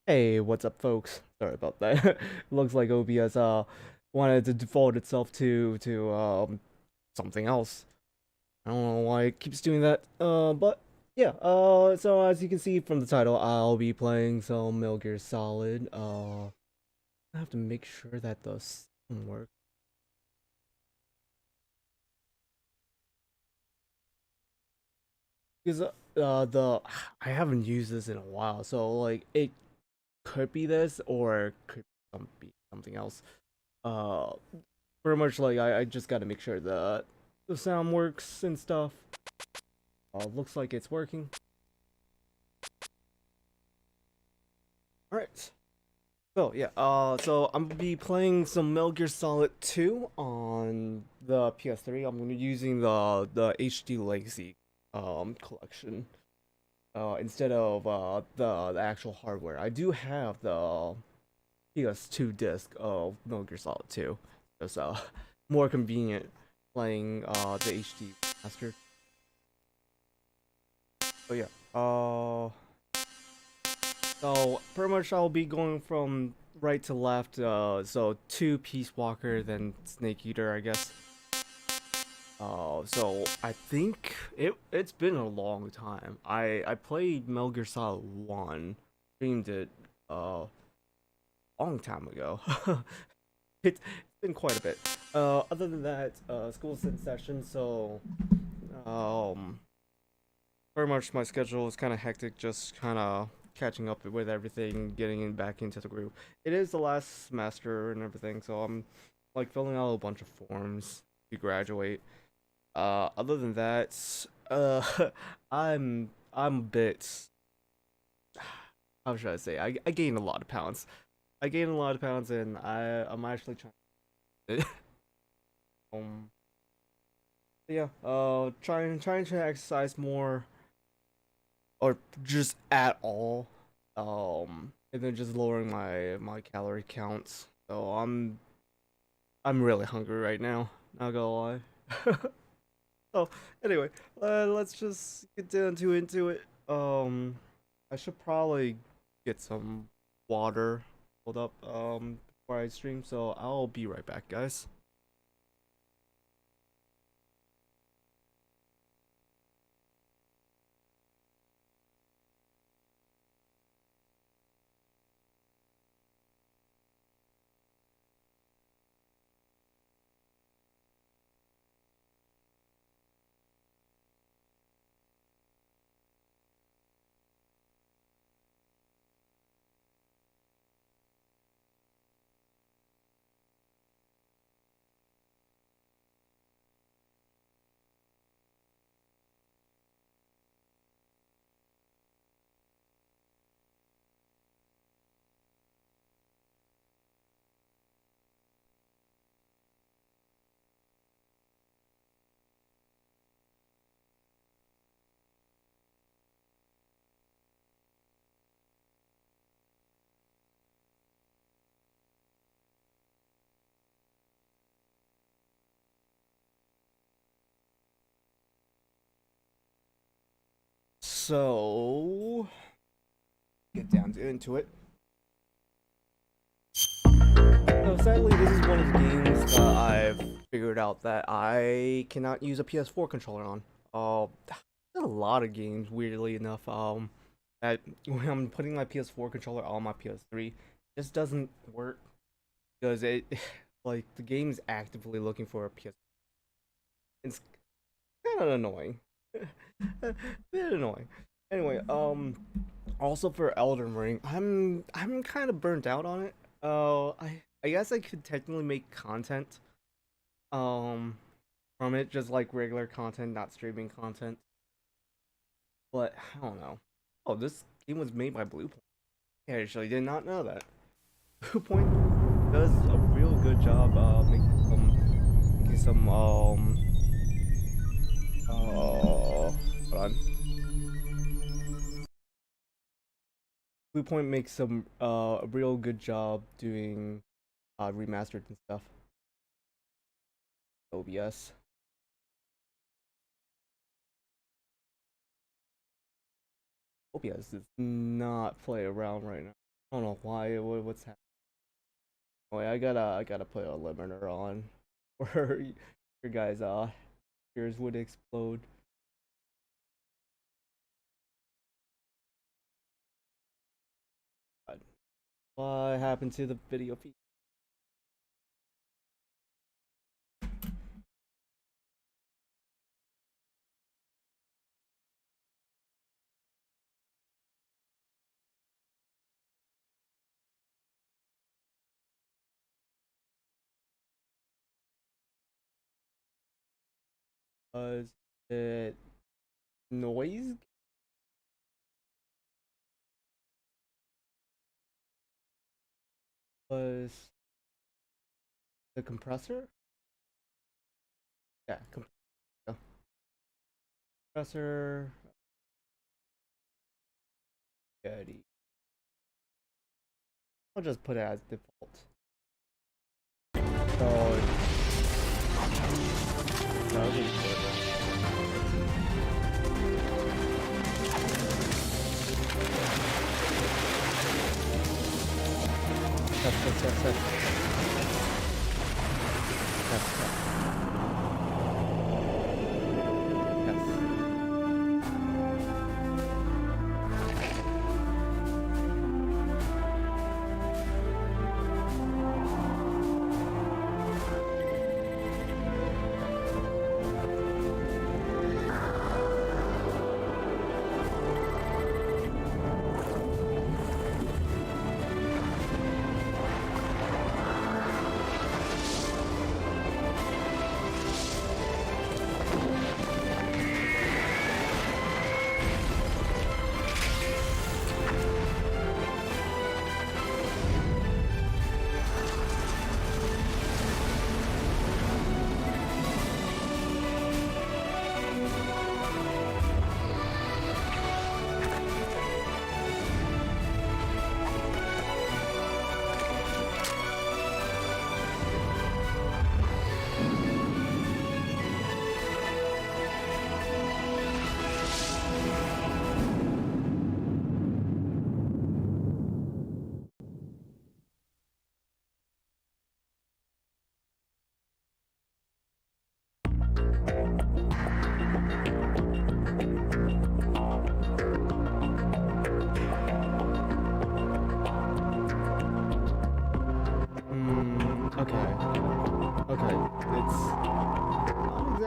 Hey, what's up, folks? Sorry about that. Looks like OBS wanted to default itself to something else. I don't know why it keeps doing that. But yeah. So as you can see from the title, I'll be playing some Metal Gear Solid. I have to make sure that the sound works. Because the I haven't used this in a while, so like it could be this or could be something else. Uh, Pretty much like I just gotta make sure the sound works and stuff. Looks like it's working. Alright. So yeah, so I'm gonna be playing some Metal Gear Solid 2 on the PS3. I'm gonna be using the HD Legacy collection instead of the actual hardware. I do have the PS2 disc of Metal Gear Solid 2. It's more convenient playing the HD master. But yeah, so pretty much I'll be going from right to left. So two Peace Walker, then Snake Eater, I guess. So I think it's been a long time. I played Metal Gear Solid 1, streamed it long time ago. It's been quite a bit. Other than that, school's in session, so um, pretty much my schedule is kind of hectic. Just kind of catching up with everything, getting back into the group. It is the last semester and everything, so I'm like filling out a bunch of forms to graduate. Other than that, uh, I'm a bit. How should I say? I gained a lot of pounds. I gained a lot of pounds, and I'm actually trying. um, yeah. Trying to exercise more, or just at all. And then just lowering my calorie counts. So I'm really hungry right now. Not gonna lie. Oh, anyway, let's just get down to into it. I should probably get some water pulled up before I stream, so I'll be right back, guys. So, get down to into it. So sadly, this is one of the games that I've figured out that I cannot use a PS4 controller on. There's a lot of games, weirdly enough, that when I'm putting my PS4 controller on my PS3, just doesn't work because it, like, the game's actively looking for a PS. It's kind of annoying. Bit annoying. Anyway, also for Elden Ring, I'm kind of burnt out on it. I guess I could technically make content from it, just like regular content, not streaming content. But I don't know. Oh, this game was made by Bluepoint. I actually did not know that. Bluepoint does a real good job making some hold on. Bluepoint makes some a real good job doing remastered and stuff. OBS. OBS does not play around right now. I don't know why. What's happening? Oh, yeah, I gotta put a limiter on, or your guys' ears would explode. What happened to the video feed? Was it noise? Was the compressor? Yeah, compressor. Goody. I'll just put it as default. So, that'll be good. Test.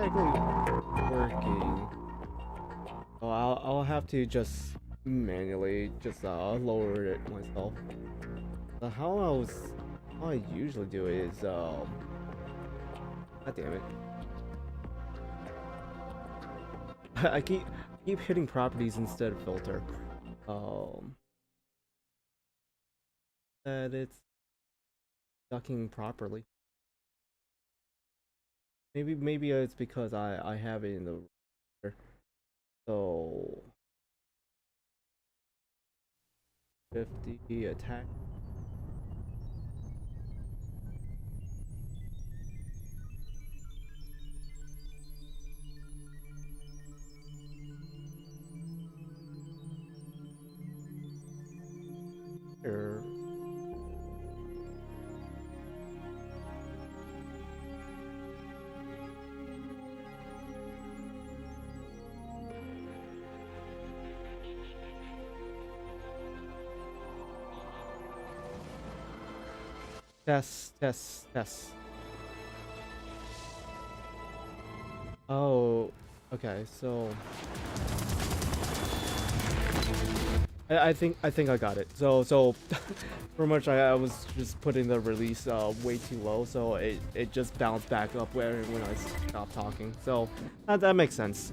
exactly working. Oh, I'll have to just manually just lower it myself. How I usually do it is God damn it. I keep hitting properties instead of filter. That it's ducking properly. Maybe it's because I have it in the so 50 attack. Sure. Test. Oh, okay. So I think I got it. So pretty much I was just putting the release way too low, so it just bounced back up when I stopped talking. So that makes sense.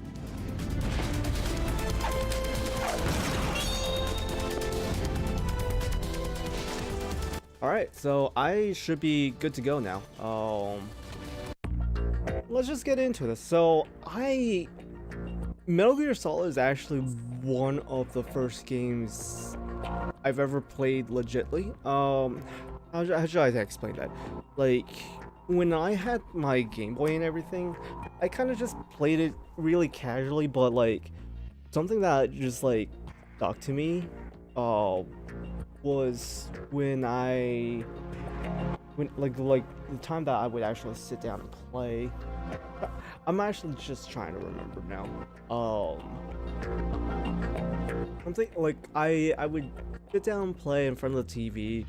Alright, so I should be good to go now. Let's just get into this. So Metal Gear Solid is actually one of the first games I've ever played legitly. How should I explain that? Like, when I had my Game Boy and everything, I kind of just played it really casually, but like something that just like stuck to me, was when like the time that I would actually sit down and play. I'm actually just trying to remember now. Something like I would sit down and play in front of the TV,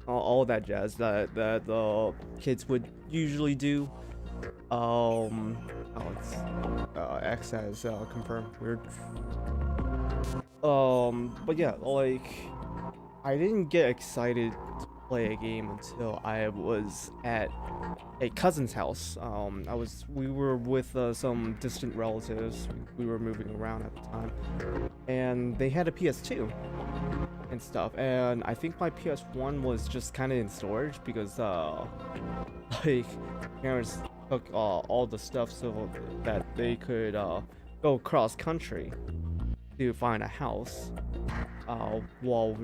all that jazz that the kids would usually do. It's X has confirmed. Weird. But yeah, like I didn't get excited to play a game until I was at a cousin's house. We were with some distant relatives. We were moving around at the time, and they had a PS2 and stuff. And I think my PS1 was just kind of in storage because like parents took all the stuff so that they could go cross country to find a house. While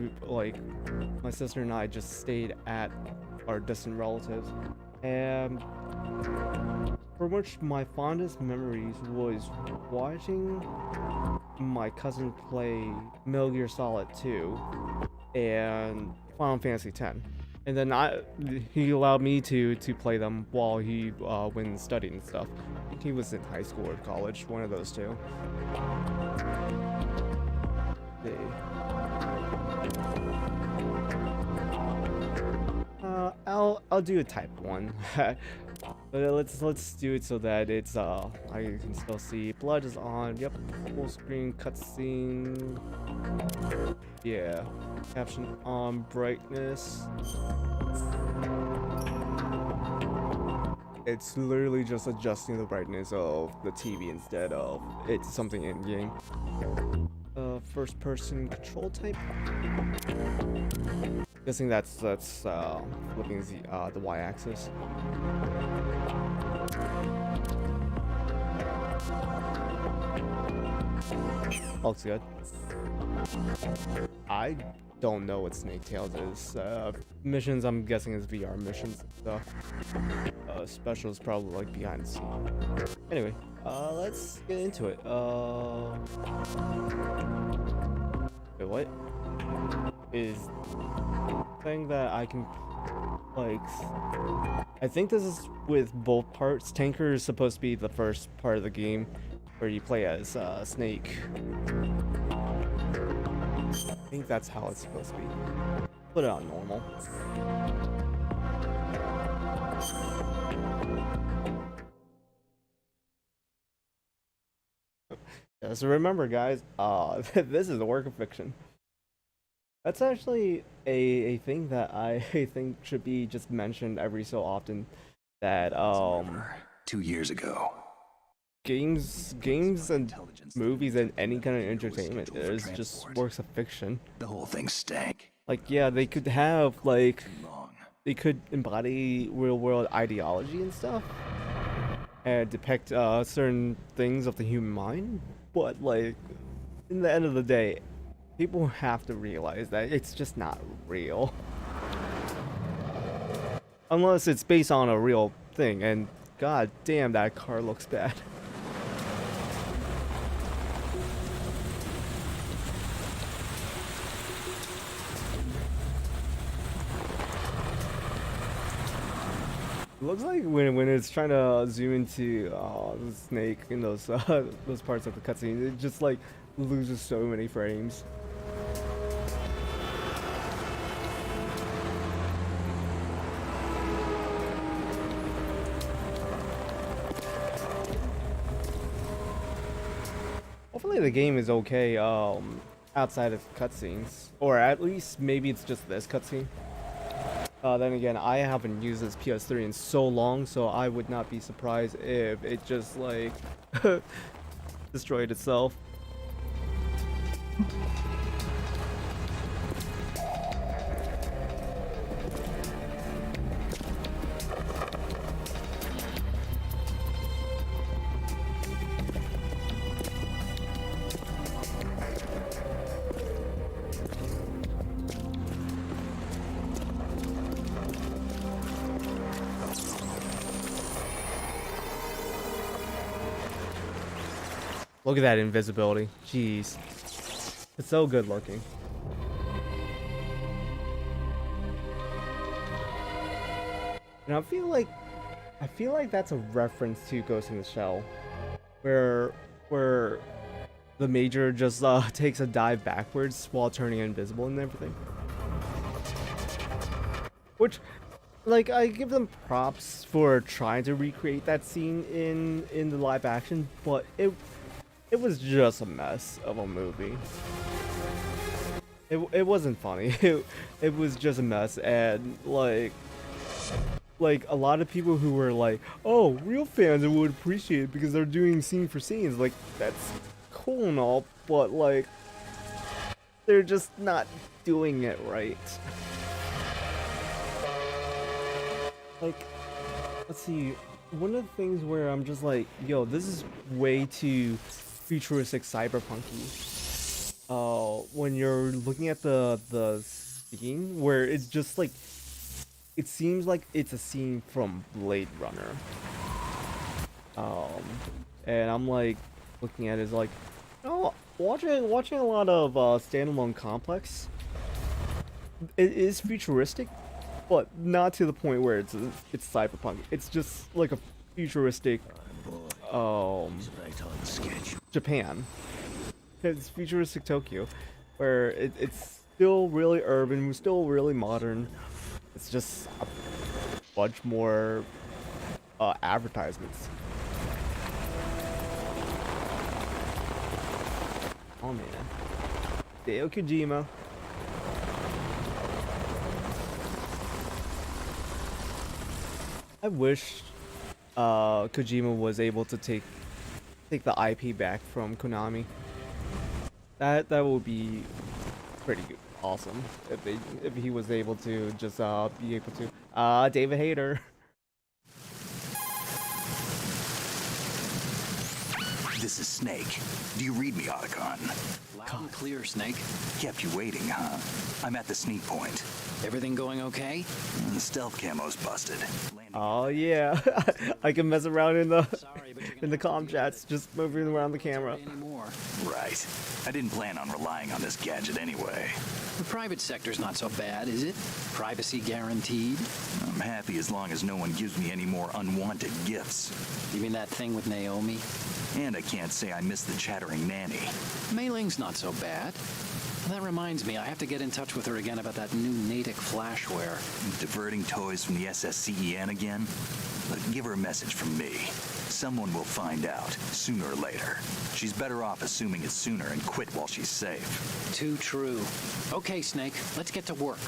my sister and I just stayed at our distant relatives, and for much my fondest memories was watching my cousin play Metal Gear Solid 2 and Final Fantasy X, and then he allowed me to play them while he went studying and stuff. I think he was in high school or college, one of those two. I'll do a type 1. But let's do it so that it's I can still see blood is on. Yep, full screen cutscene. Yeah, caption on, brightness. It's literally just adjusting the brightness of the TV instead of it's something in game. First person control type. Guessing that's flipping the y-axis. Looks good. I don't know what Snake Tails is. Missions, I'm guessing is VR missions and stuff. Special is probably like behind the scene. Anyway, let's get into it. Wait, what? Is thing that I can like I think this is with both parts. Tanker is supposed to be the first part of the game where you play as Snake. I think that's how it's supposed to be. Put it on normal. Just remember, guys, this is a work of fiction. That's actually a thing that I think should be just mentioned every so often. That 2 years ago. Games and movies and any kind of entertainment is just works of fiction. The whole thing stank. Like, yeah, they could have like Long. they could embody real world ideology and stuff, and depict certain things of the human mind, but like in the end of the day, people have to realize that it's just not real. Unless it's based on a real thing, and god damn, that car looks bad. It looks like when it's trying to zoom into the snake in those those parts of the cutscene, it just like loses so many frames. Hopefully the game is okay outside of cutscenes, or at least maybe it's just this cutscene. Then again, I haven't used this PS3 in so long, so I would not be surprised if it just like destroyed itself. Look at that invisibility. Jeez. It's so good looking. And I feel like that's a reference to Ghost in the Shell, where the Major just takes a dive backwards while turning invisible and everything. Which, like, I give them props for trying to recreate that scene in the live action, but it was just a mess of a movie. It wasn't funny. It was just a mess, and like a lot of people who were like, "Oh, real fans would appreciate it because they're doing scene for scenes." Like, that's cool and all, but like they're just not doing it right. Like, let's see. One of the things where I'm just like, yo, this is way too futuristic cyberpunky. When you're looking at the scene where it's just like, it seems like it's a scene from Blade Runner. And I'm like looking at it, it's like, oh, watching a lot of standalone Complex. It is futuristic, but not to the point where it's cyberpunk. It's just like a futuristic Japan. It's futuristic Tokyo, where it's still really urban, still really modern. It's just a bunch more advertisements. Oh man, Hideo Kojima. I wish Kojima was able to take the IP back from Konami. That would be pretty awesome if he was able to just be able to. David Hayter. This is Snake. Do you read me, Otacon? Loud and clear, Snake. Kept you waiting, huh? I'm at the sneak point. Everything going okay? The stealth camo's busted. Oh yeah, I can mess around in the Sorry, but in the comm chats, just moving around the camera. Right. I didn't plan on relying on this gadget anyway. The private sector's not so bad, is it? Privacy guaranteed? I'm happy as long as no one gives me any more unwanted gifts. You mean that thing with Naomi? And I can't say I miss the chattering nanny. Mei Ling's not so bad. That reminds me, I have to get in touch with her again about that new Natick flashware. Diverting toys from the SSCEN again? Give her a message from me. Someone will find out, sooner or later. She's better off assuming it sooner and quit while she's safe. Too true. Okay, Snake, let's get to work.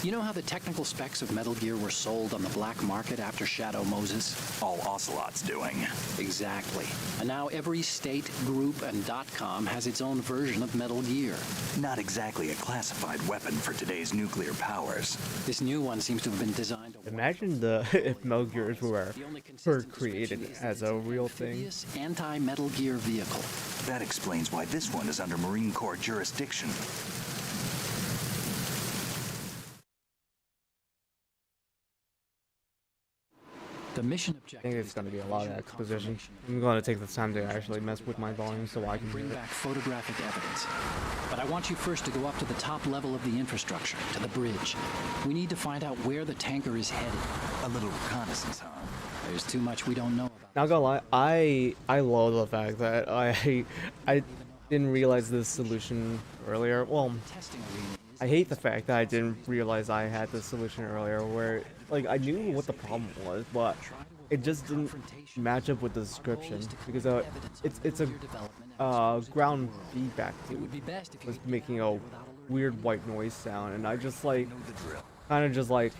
You know how the technical specs of Metal Gear were sold on the black market after Shadow Moses? All Ocelot's doing. Exactly. And now every state, group, and .com has its own version of Metal Gear. Not exactly a classified weapon for today's nuclear powers. This new one seems to have been designed to Imagine if Metal Gears were created as a real thing. Anti-Metal Gear vehicle. That explains why this one is under Marine Corps jurisdiction. The mission I objective think it's going to be a lot of exposition. I'm going to take the time to actually mess with my volume so I can bring hear it. back photographic evidence. But I want you first to go up to the top level of the infrastructure, to the bridge. We need to find out where the tanker is headed. A little reconnaissance, huh? There's too much we don't know about. Not gonna lie, I love the fact that I didn't realize this solution earlier. Well, Testing arena is I hate the fact that I didn't realize I had this solution earlier, where like I knew what the problem was, but it just didn't match up with the description because it's a ground feedback tube was making a weird white noise sound, and I just like kind of just like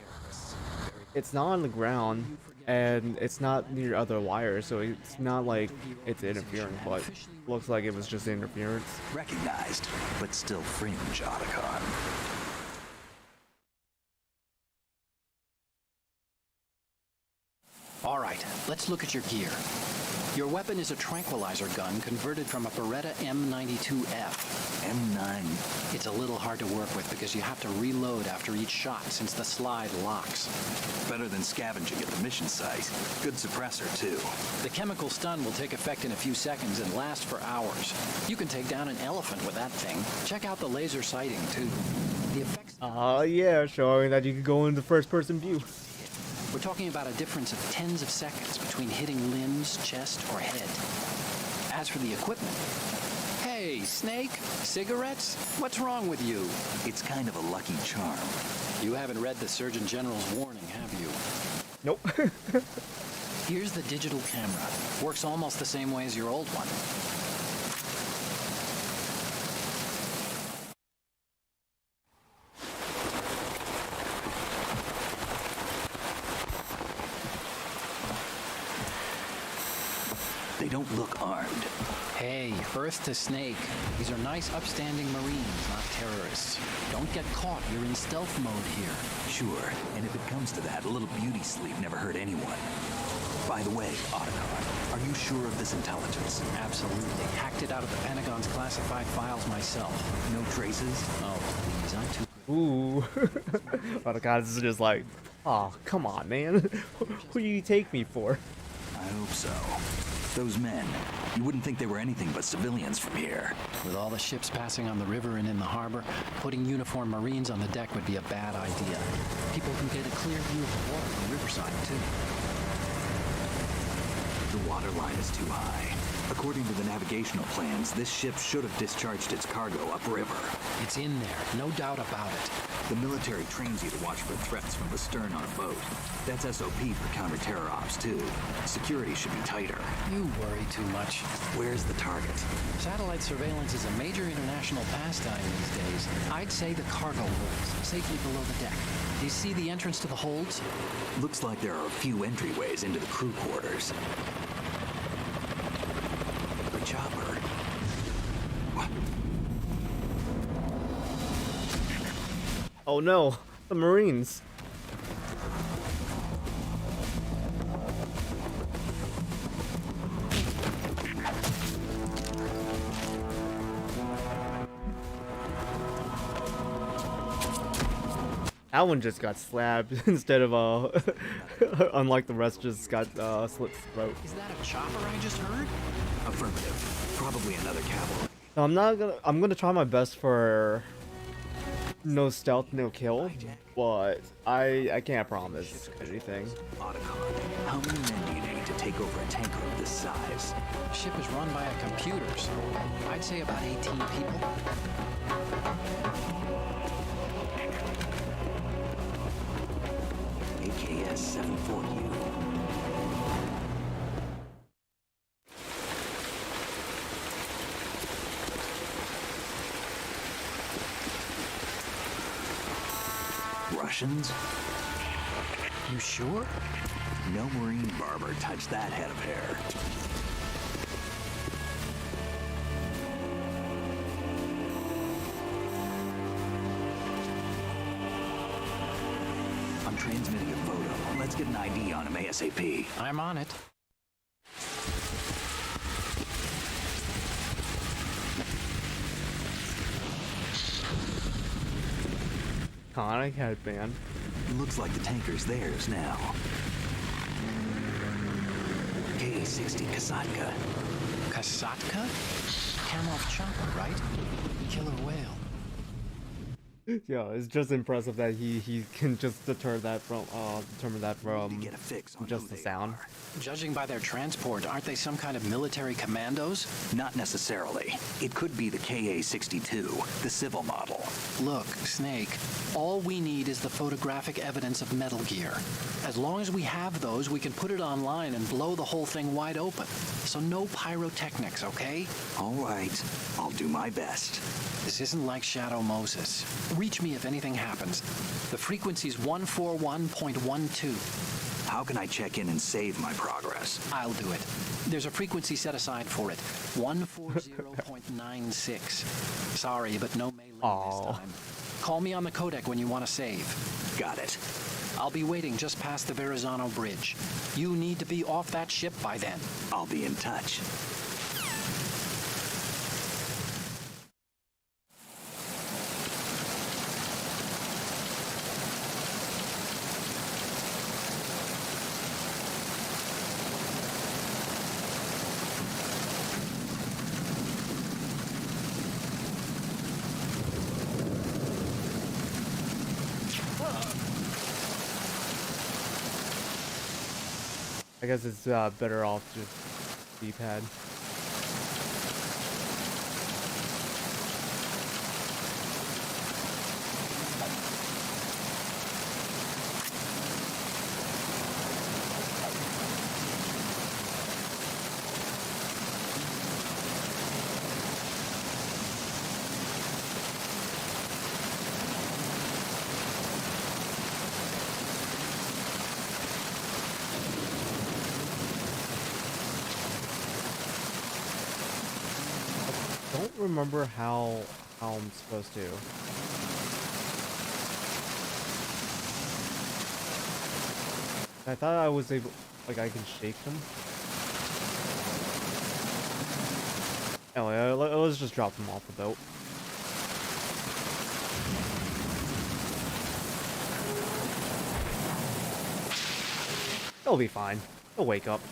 it's not on the ground and it's not near other wires, so it's not like it's interfering, but looks like it was just interference. Recognized, but still fringe, Otacon. All right, let's look at your gear. Your weapon is a tranquilizer gun converted from a Beretta M92F. M9. It's a little hard to work with because you have to reload after each shot since the slide locks. Better than scavenging at the mission site. Good suppressor, too. The chemical stun will take effect in a few seconds and last for hours. You can take down an elephant with that thing. Check out the laser sighting, too. The effects... Yeah, showing that you could go into first-person view. We're talking about a difference of tens of seconds between hitting limbs, chest, or head. As for the equipment... Hey, Snake, cigarettes? What's wrong with you? It's kind of a lucky charm. You haven't read the Surgeon General's warning, have you? Nope. Here's the digital camera. Works almost the same way as your old one. They don't look armed. Hey, Earth to Snake. These are nice, upstanding Marines, not terrorists. Don't get caught. You're in stealth mode here. Sure, and if it comes to that, a little beauty sleep never hurt anyone. By the way, Otacon, are you sure of this intelligence? Absolutely. Hacked it out of the Pentagon's classified files myself. No traces? Oh, please, I'm too... Ooh. Oh the god, this is just like, oh, come on, man. Who do you take me for? I hope so. Those men, you wouldn't think they were anything but civilians from here. With all the ships passing on the river and in the harbor, putting uniformed Marines on the deck would be a bad idea. People can get a clear view of the water from riverside, too. The water line is too high. According to the navigational plans, this ship should have discharged its cargo upriver. It's in there, no doubt about it. The military trains you to watch for threats from the stern on a boat. That's SOP for counter-terror ops, too. Security should be tighter. You worry too much. Where's the target? Satellite surveillance is a major international pastime these days. I'd say the cargo holds, safely below the deck. Do you see the entrance to the holds? Looks like there are a few entryways into the crew quarters. The chopper. What? Oh no, the Marines. That one just got slabbed instead of unlike the rest, just got slit throat. Is that a chopper I just heard? Affirmative. Probably another cavalry. So I'm gonna try my best for no stealth, no kill, but I can't promise anything. Otacon, how many men do you need to take over a tanker of this size? The ship is run by a computer, so I'd say about 18 people. AKS-740U. Russians? You sure? No Marine barber touched that head of hair. I'm transmitting a photo. Let's get an ID on him ASAP. I'm on it. Iconic headband. Looks like the tanker's theirs now. K-60 Kasatka. Kasatka? Kamov chopper, right? Killer whale. Yeah, it's just impressive that he can just determine that from Get a fix on just who the they sound. are. Judging by their transport, aren't they some kind of military commandos? Not necessarily. It could be the KA-62, the civil model. Look, Snake, all we need is the photographic evidence of Metal Gear. As long as we have those, we can put it online and blow the whole thing wide open. So no pyrotechnics, okay? All right, I'll do my best. This isn't like Shadow Moses. Reach me if anything happens. The frequency's 141.12. How can I check in and save my progress? I'll do it. There's a frequency set aside for it. 140.96. Sorry, but no mailing this time. Call me on the codec when you want to save. Got it. I'll be waiting just past the Verrazano Bridge. You need to be off that ship by then. I'll be in touch. I guess it's better off just D-pad. I don't remember how I'm supposed to. I thought I was able, like, I can shake them. Anyway, let's just drop them off the boat. They'll be fine. They'll wake up.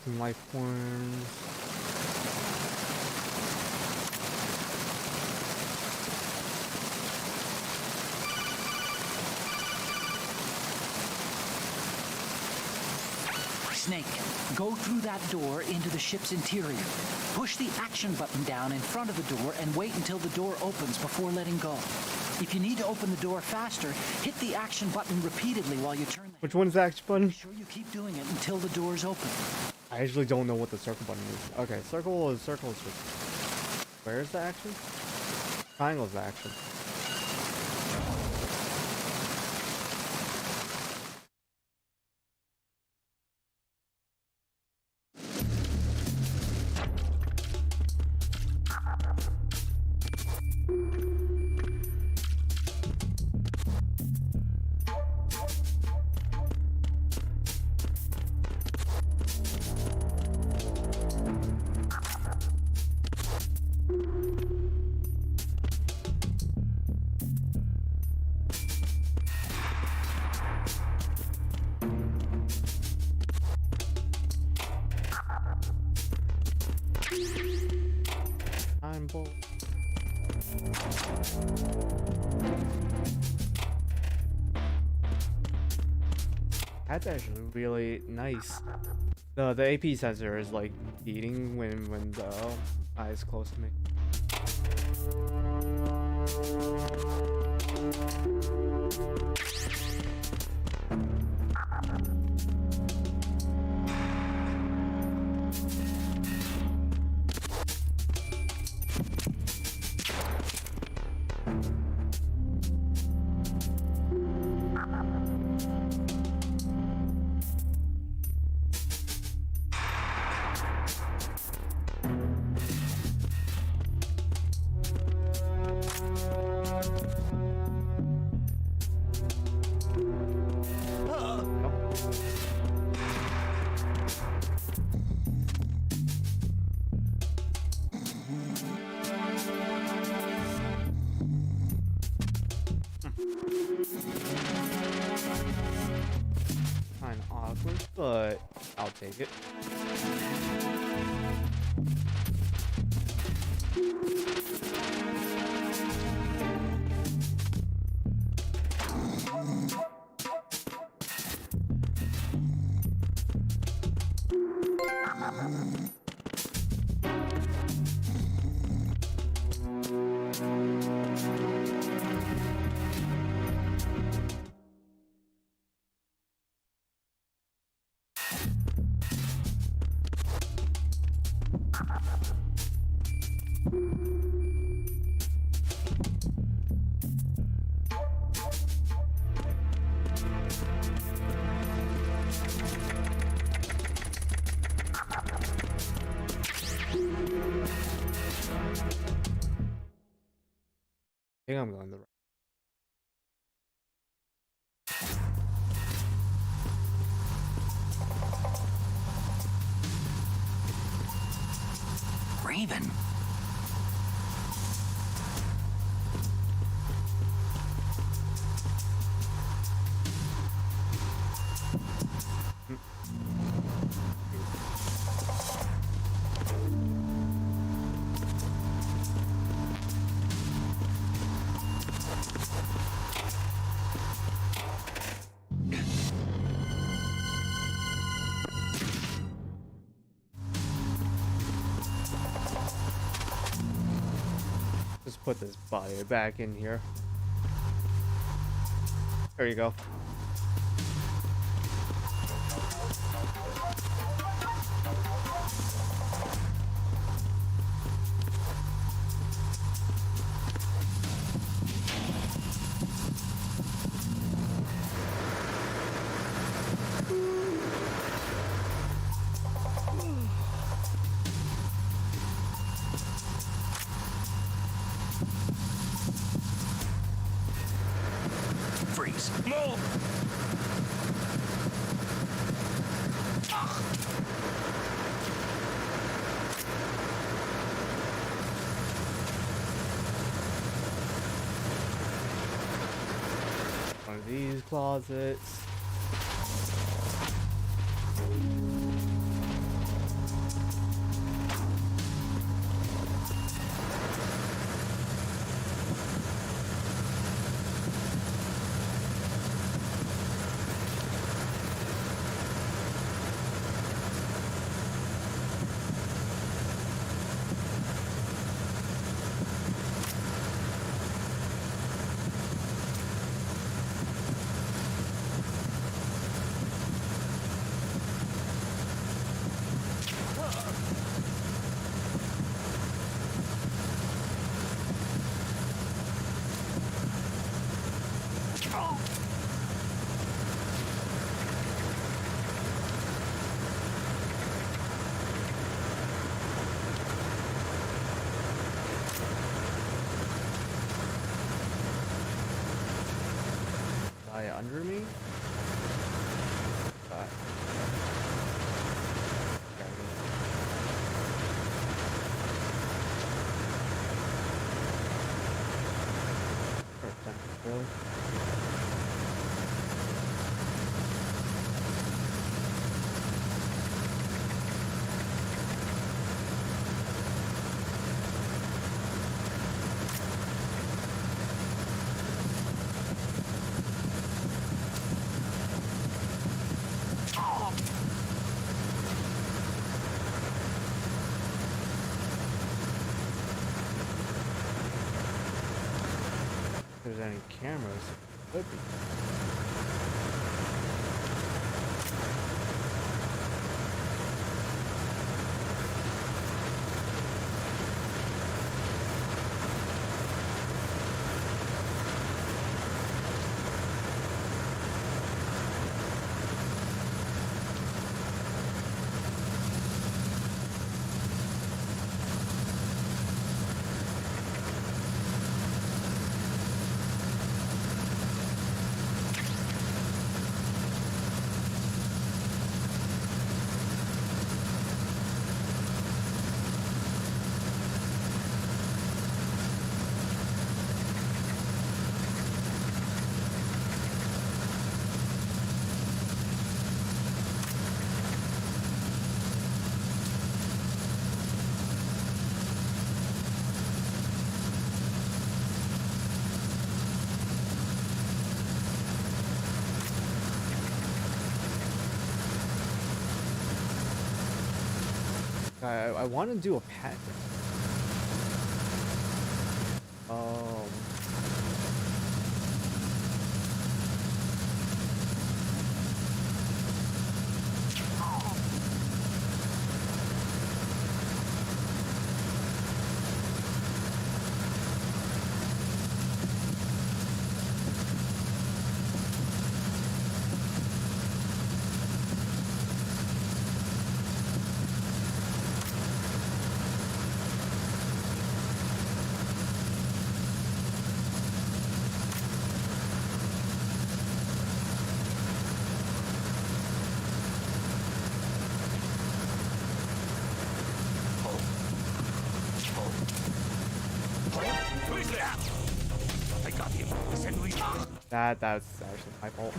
Some life forms. Snake, go through that door into the ship's interior. Push the action button down in front of the door and wait until the door opens before letting go. If you need to open the door faster, hit the action button repeatedly while you turn the... Which one's the action button? Make sure you keep doing it until the door's open. I actually don't know what the circle button is. Okay, circle is just... Where's the action? Triangle is the action. Time bolt. That's actually really nice. The AP sensor is like beating when the eye is close to me. take it. I think I'm going the right. Raven. Just put this body back in here. There you go. Freeze. Move! One of these closets. Under me? Really? If there's any cameras, it could be. I want to do a pet. That's actually my fault.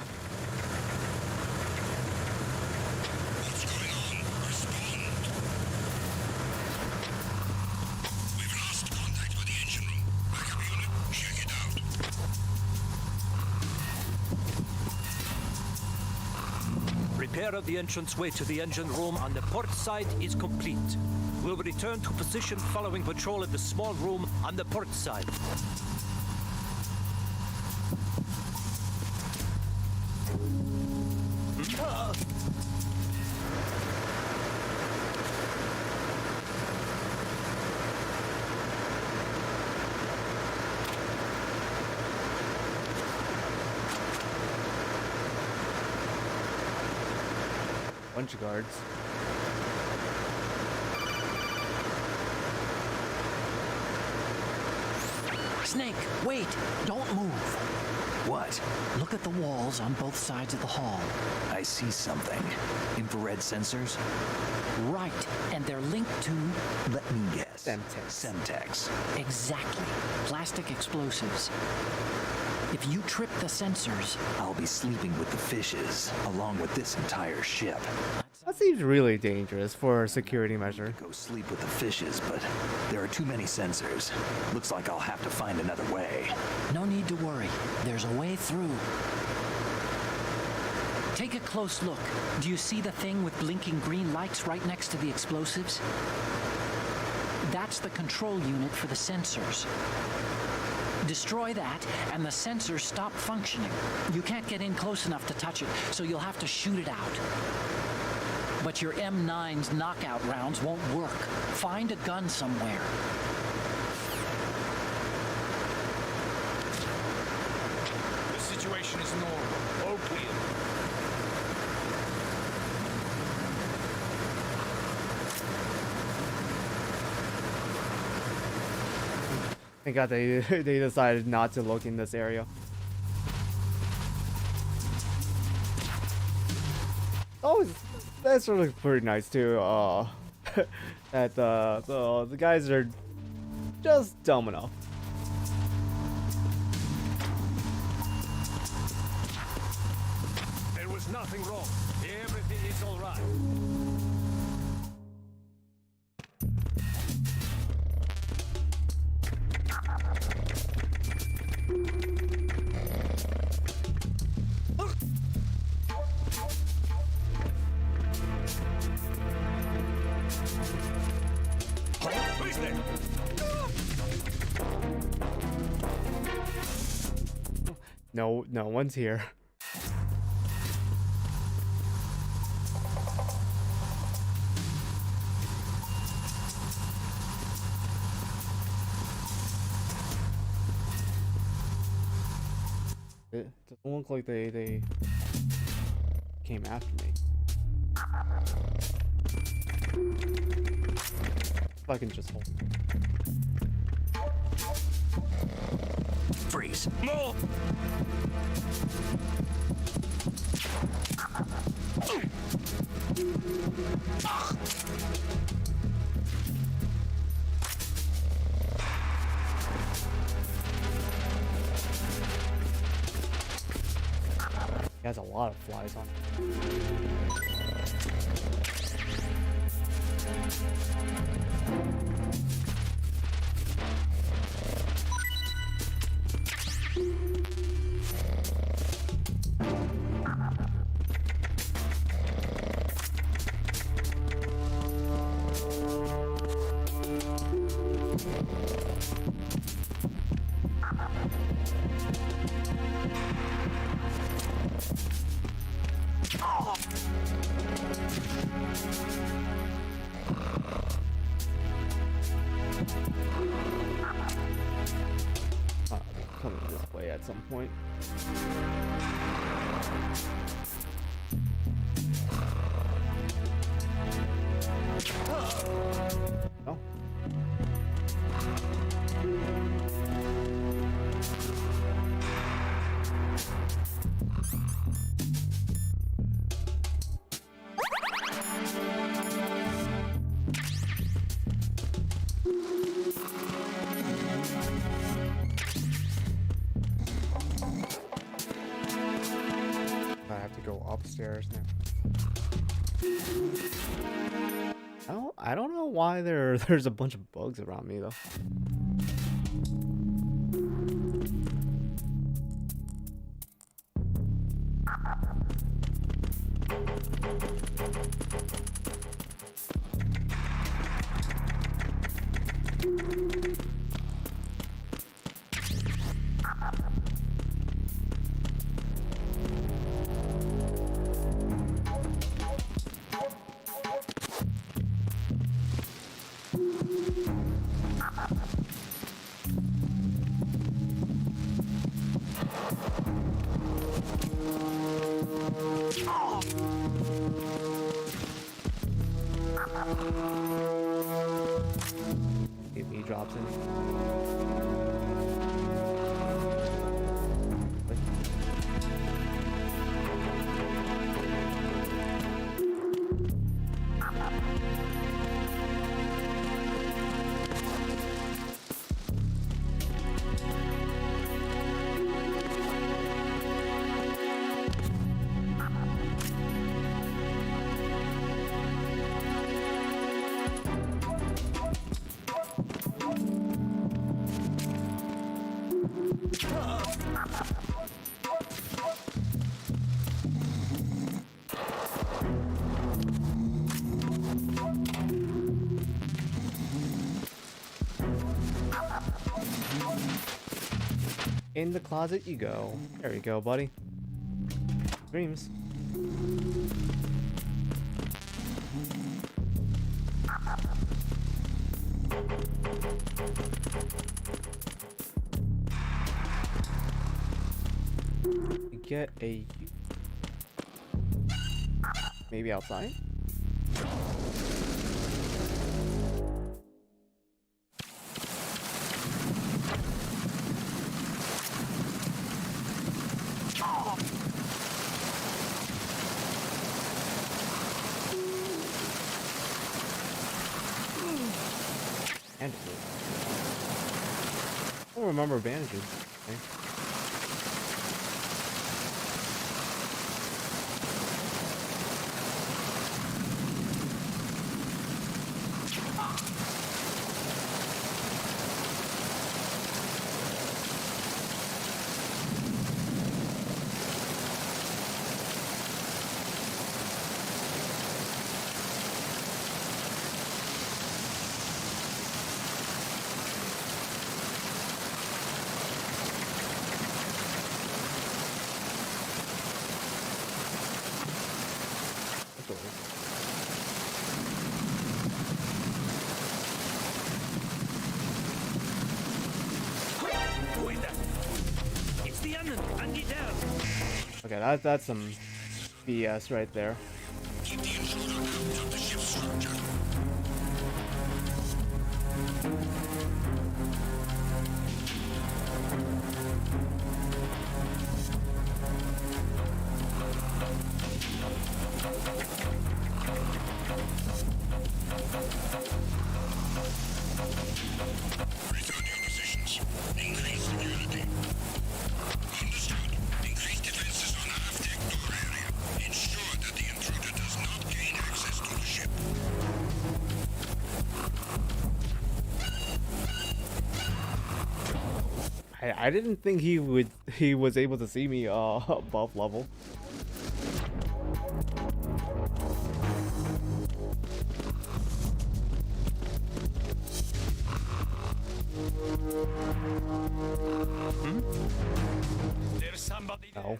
What's going on? Respond. We've lost contact with the engine room. Backup unit, check it out. Repair of the entranceway to the engine room on the port side is complete. We'll return to position following patrol of the small room on the port side. Bunch of guards. Snake, wait! Don't move. What? Look at the walls on both sides of the hall. I see something. Infrared sensors? Right, and they're linked to... Let me guess. Semtex. Semtex. Exactly. Plastic explosives. If you trip the sensors... I'll be sleeping with the fishes, along with this entire ship. That seems really dangerous for a security measure. Go sleep with the fishes, but there are too many sensors. Looks like I'll have to find another way. No need to worry. There's a way through. Take a close look. Do you see the thing with blinking green lights right next to the explosives? That's the control unit for the sensors. Destroy that, and the sensors stop functioning. You can't get in close enough to touch it, so you'll have to shoot it out. But your M9's knockout rounds won't work. Find a gun somewhere. The situation is normal. All clear. Thank God they they decided not to look in this area. Oh, that's really pretty nice too. That the guys are just dumb enough. There was nothing wrong. Everything is all right. No one's here. It doesn't look like they came after me. If I can just hold. Freeze. No! He has a lot of flies on him. Coming this way at some point. Oh. I have to go upstairs now. I don't know why there's a bunch of bugs around me though. If he drops in. In the closet you go. There you go, buddy. Dreams. Get a... maybe outside? Bandages. I don't remember bandages. Okay. It's the onion, and get down. Okay, that's some BS right there. Keep the intruder out of the ship's structure. Return to your positions. Increase security. Understood. Increase defenses on aft-deck door area. Ensure that the intruder does not gain access to the ship. I didn't think he was able to see me above level. There's somebody there. No.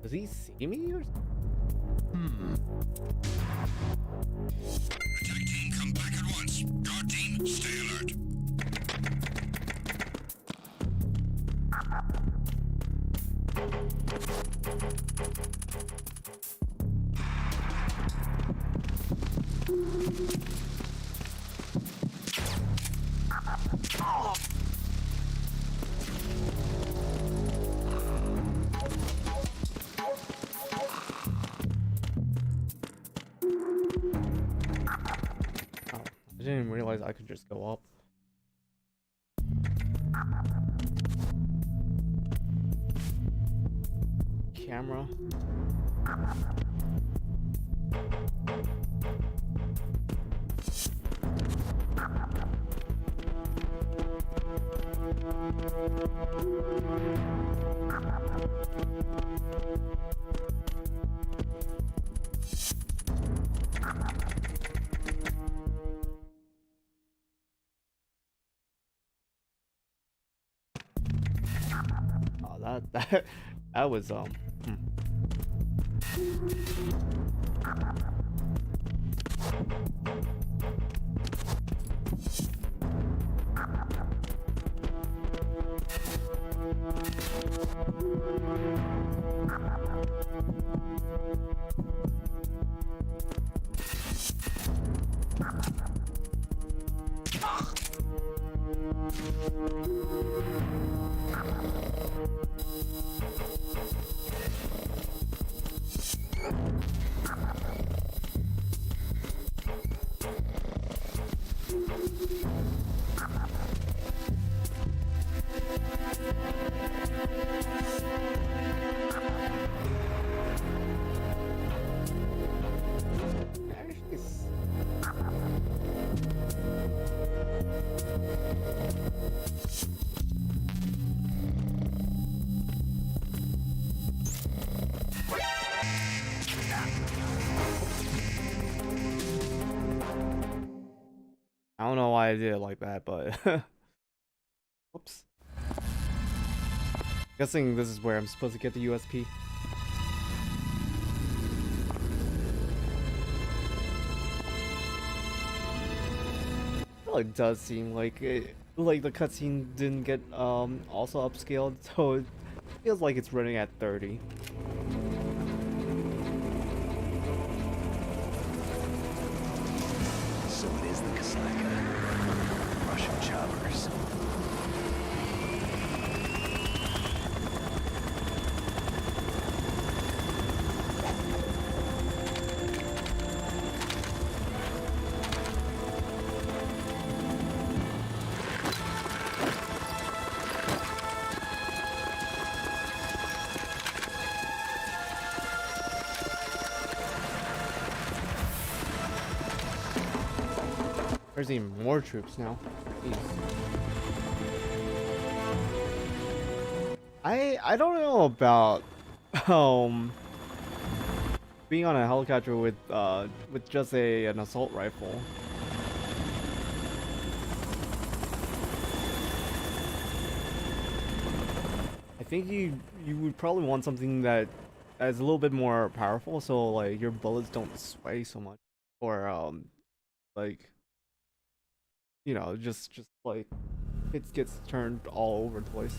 Does he see me or? Attack team, come back at once. Guard team, stay alert. Oh, I didn't even realize I could just go up. Camera. Oh, that was I don't know why I did it like that, but whoops. Guessing this is where I'm supposed to get the USP. Well, it does seem like like the cutscene didn't get also upscaled, so it feels like it's running at 30. So it is the Kasaka. Russian choppers. There's even more troops now. Jeez. I don't know about being on a helicopter with just an assault rifle. I think you would probably want something that is a little bit more powerful, so like your bullets don't sway so much, or like, you know, just like it gets turned all over the place.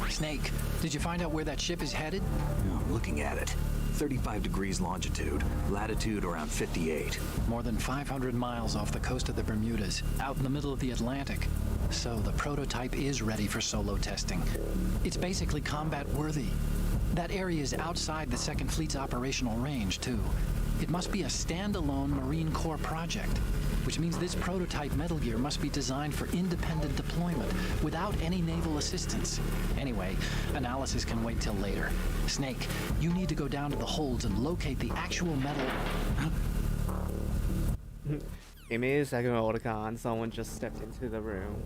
Snake, did you find out where that ship is headed? I'm looking at it. 35 degrees longitude, latitude around 58. More than 500 miles off the coast of the Bermudas, out in the middle of the Atlantic. So the prototype is ready for solo testing. It's basically combat worthy. That area is outside the Second Fleet's operational range, too. It must be a standalone Marine Corps project. which means this prototype Metal Gear must be designed for independent deployment without any naval assistance. Anyway, analysis can wait till later. Snake, you need to go down to the holds and locate the actual metal. Give me a second, Otakon. Someone just stepped into the room.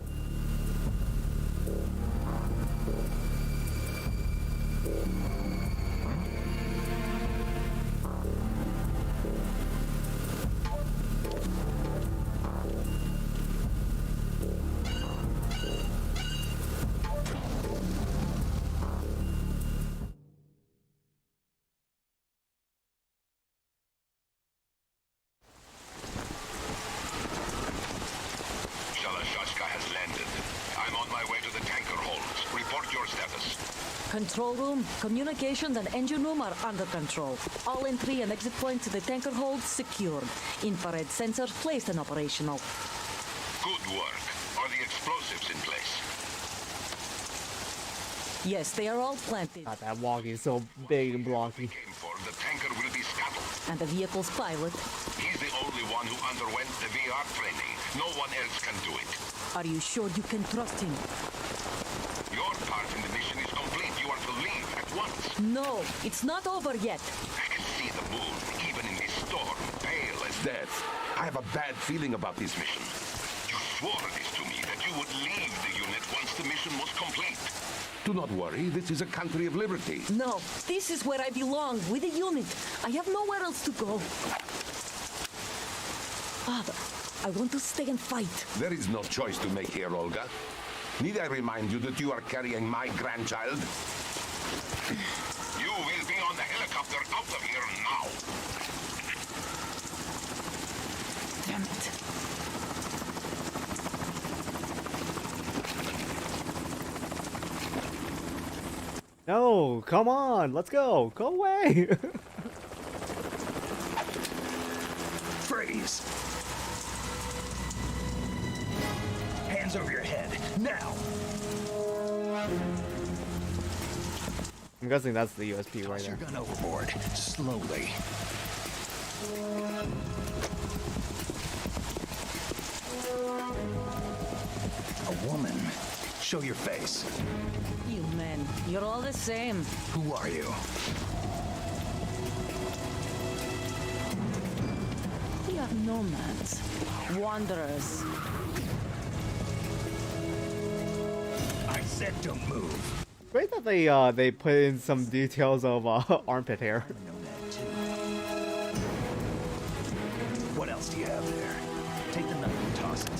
Control room, communications, and engine room are under control. All entry and exit points to the tanker hold secured. Infrared sensors placed and operational. Good work. Are the explosives in place? Yes, they are all planted. God, that walkie is so big and blocky. Came for the tanker will be scuttled. And the vehicle's pilot. He's the only one who underwent the VR training. No one else can do it. Are you sure you can trust him? Your part in the mission is complete. You are to leave at once. No, it's not over yet. I can see the moon, even in this storm, pale as Death. I have a bad feeling about this mission. you swore this to me, that you would leave the unit once the mission was complete. Do not worry, this is a country of liberty. No, this is where I belong, with the unit. I have nowhere else to go. Father, I want to stay and fight. There is no choice to make here, Olga. Need I remind you that you are carrying my grandchild? You will be on the helicopter out of here now. Damn it. No, come on, let's go. Go away. Freeze! Hands over your head, now! I'm guessing that's the USP right Toss your there. gun overboard, slowly. A woman. Show your face. You men, you're all the same. Who are you? We are nomads, wanderers. I said don't move. Great that they put in some details of armpit hair. Nomad too. What else do you have there? Take the knife and toss it.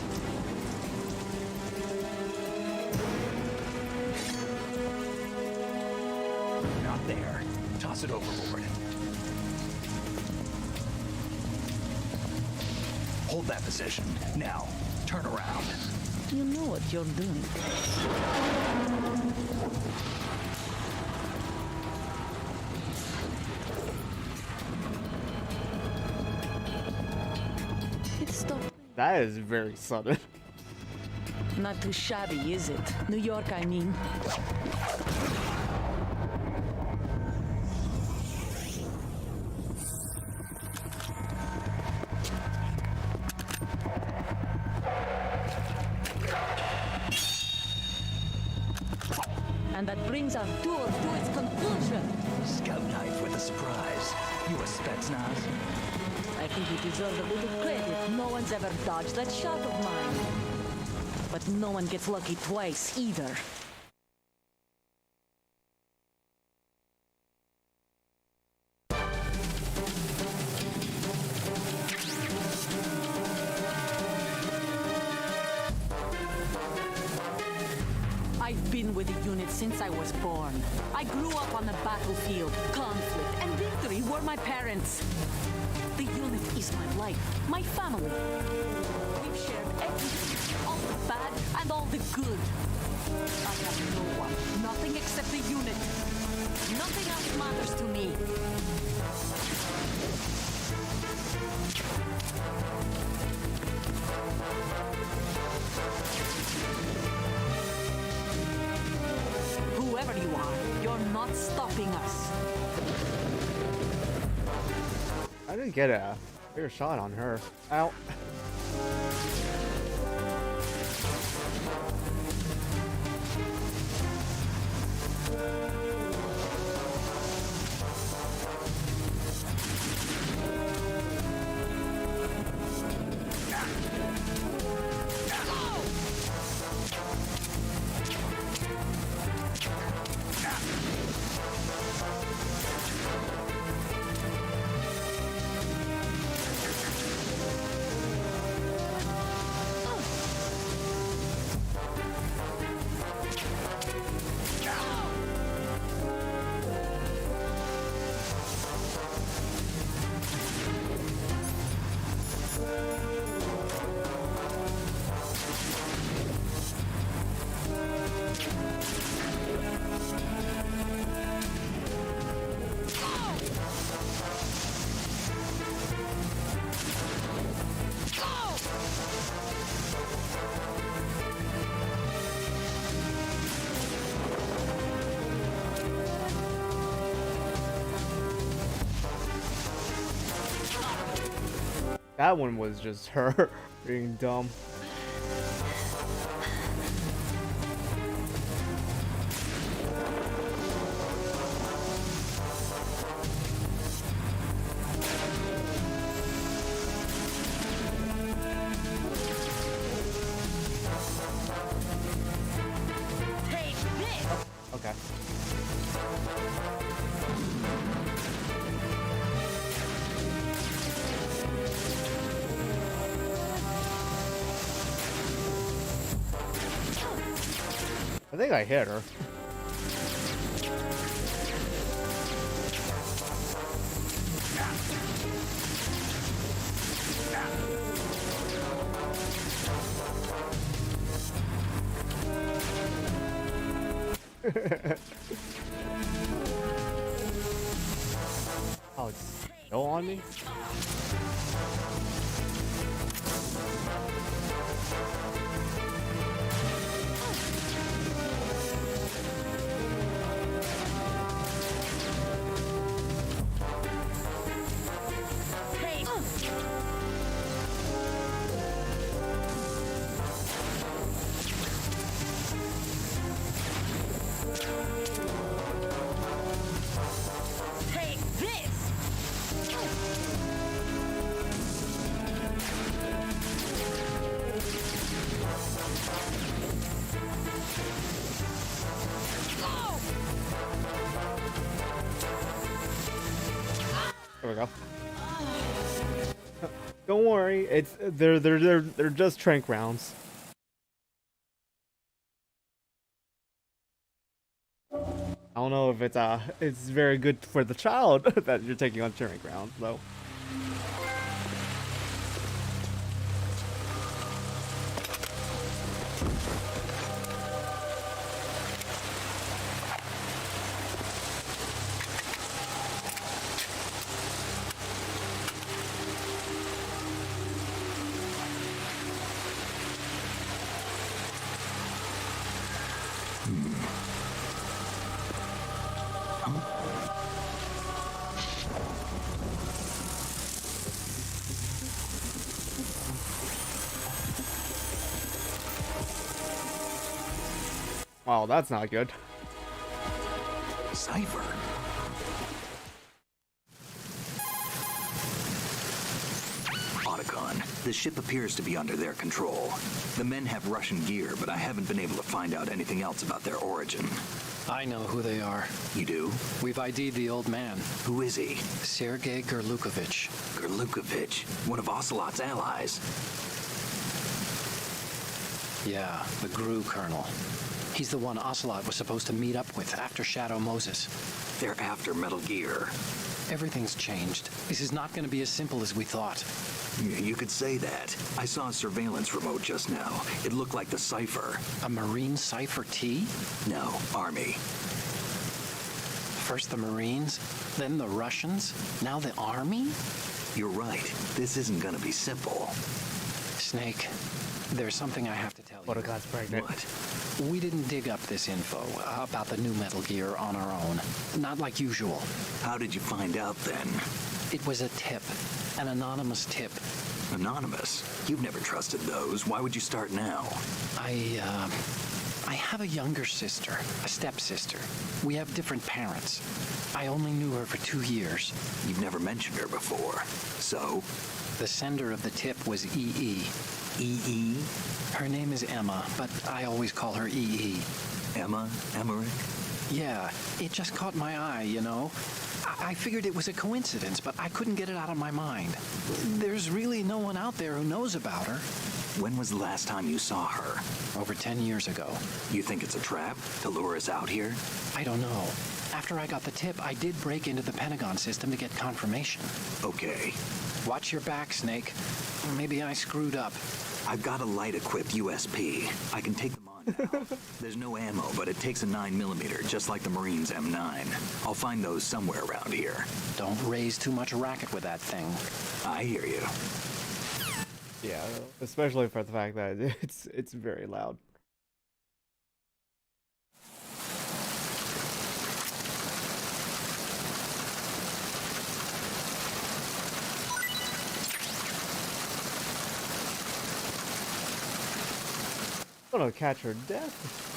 Not there. Toss it overboard. Hold that position. Now, turn around. You know what you're doing. It's stopped. That is very sudden. Not too shabby, is it? New York, I mean. And that brings our tour to its conclusion. Scout knife with a surprise. You a Spetsnaz? I think you deserve a little credit. No one's ever dodged that shot of mine. But no one gets lucky twice, either. I've been with the unit since I was born. I grew up on the battlefield. Conflict and victory were my parents. The unit is my life, my family. We've shared everything, all the bad and all the good. I have no one, nothing except the unit. Nothing else matters to me. Whoever you are, you're not stopping us. I didn't get a bigger shot on her. Ow. That one was just her being dumb. Okay. I think I hit her. Oh, it's still on me? There we go. Don't worry, it's they're just trank rounds. I don't know if it's very good for the child that you're taking on trank rounds though. Wow, that's not good. Cipher. Otacon, the ship appears to be under their control. The men have Russian gear, but I haven't been able to find out anything else about their origin. I know who they are. You do? We've ID'd the old man, Who is he? Sergei Gerlukovich. Gerlukovich, one of Ocelot's allies. Yeah, the GRU colonel. He's the one Ocelot was supposed to meet up with after Shadow Moses. They're after Metal Gear. Everything's changed. This is not going to be as simple as we thought. You could say that. I saw a surveillance remote just now. It looked like the Cipher. A Marine Cipher T? No, Army. First the Marines, then the Russians, now the Army? You're right. This isn't gonna be simple. Snake, there's something I have to tell you. Otacons pregnant. What? We didn't dig up this info about the new Metal Gear on our own. Not like usual. How did you find out then? It was a tip. An anonymous tip. Anonymous? You've never trusted those. Why would you start now? I have a younger sister, a stepsister. We have different parents. I only knew her for 2 years. You've never mentioned her before. So? The sender of the tip was EE. EE? Her name is Emma, but I always call her EE. Emma? Emmerich? Yeah, it just caught my eye, you know? I figured it was a coincidence, but I couldn't get it out of my mind. There's really no one out there who knows about her. When was the last time you saw her? Over 10 years ago. You think it's a trap to lure us out here? I don't know. After I got the tip, I did break into the Pentagon system to get confirmation. Okay. Watch your back, Snake. Maybe I screwed up. I've got a light-equipped USP. I can take them on now. There's no ammo, but it takes a 9mm, just like the Marines' M9. I'll find those somewhere around here. Don't raise too much racket with that thing. I hear you. Yeah, especially for the fact that it's very loud. gonna catch her death.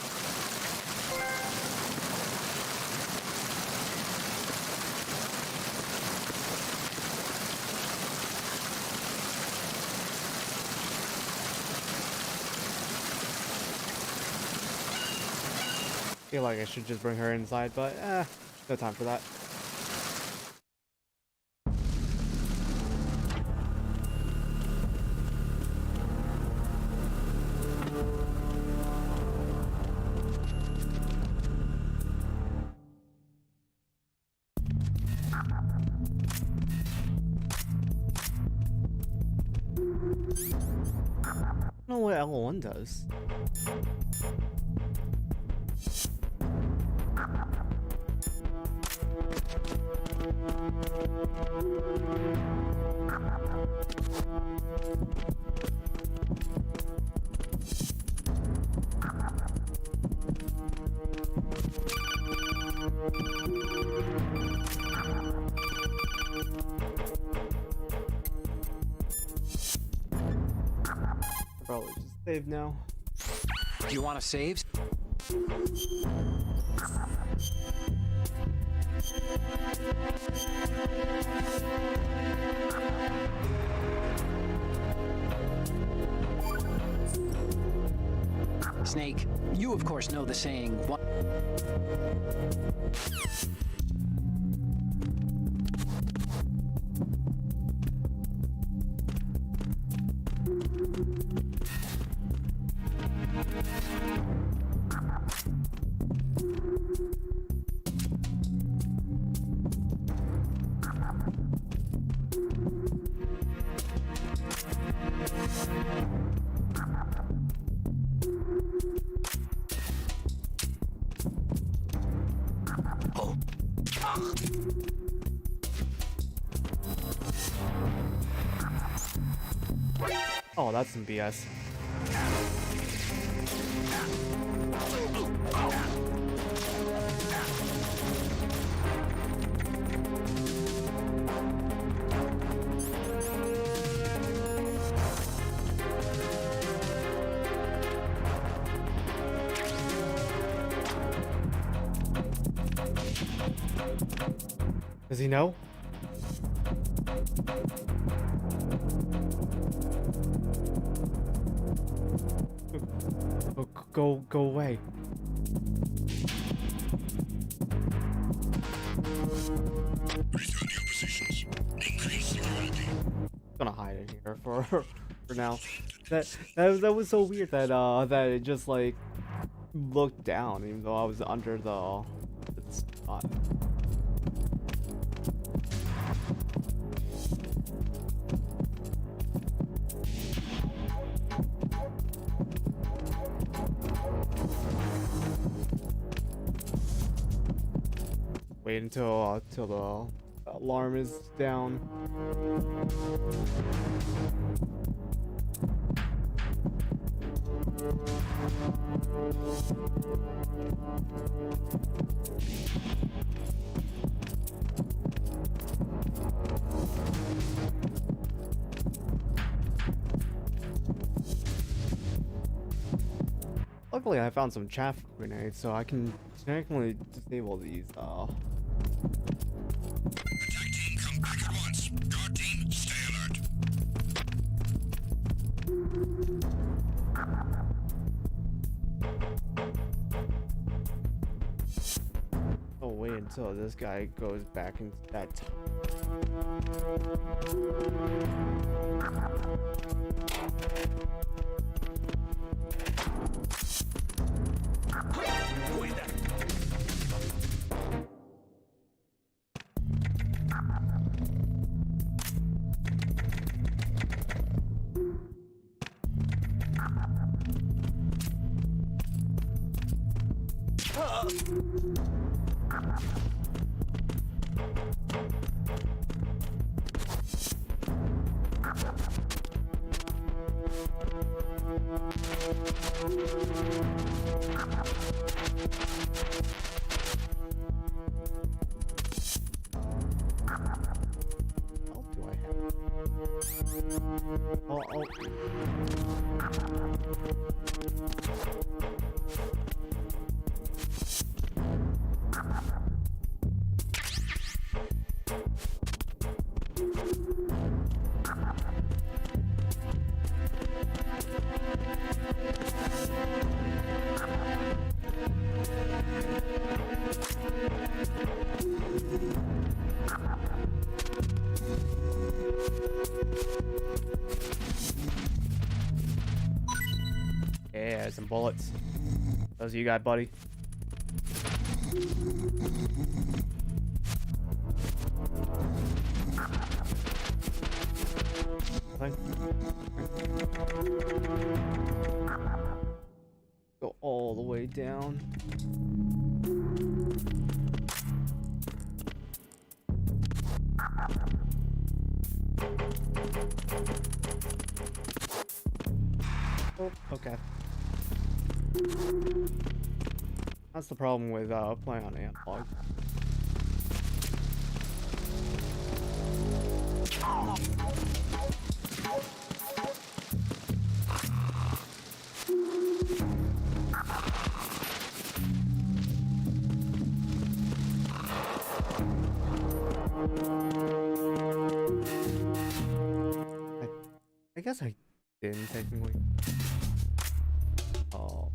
I feel like I should just bring her inside, but no time for that. I don't know what L1 does. Probably just save now. Do you want to save? Snake, you of course know the saying, one... Oh, that's some BS. Does he know? Go away. Return to your positions. Increase security. Gonna hide in here for now. That was so weird that that it just like looked down even though I was under the spot. Wait until till the alarm is down. Luckily, I found some chaff grenades, so I can technically disable these. Attack team, come back at once. Guard team, stay alert. Oh, wait until this guy goes back into that. bullets. Those you got, buddy. Go all the way down. Oh, okay. That's the problem with playing on analog. I guess I didn't technically. Oh.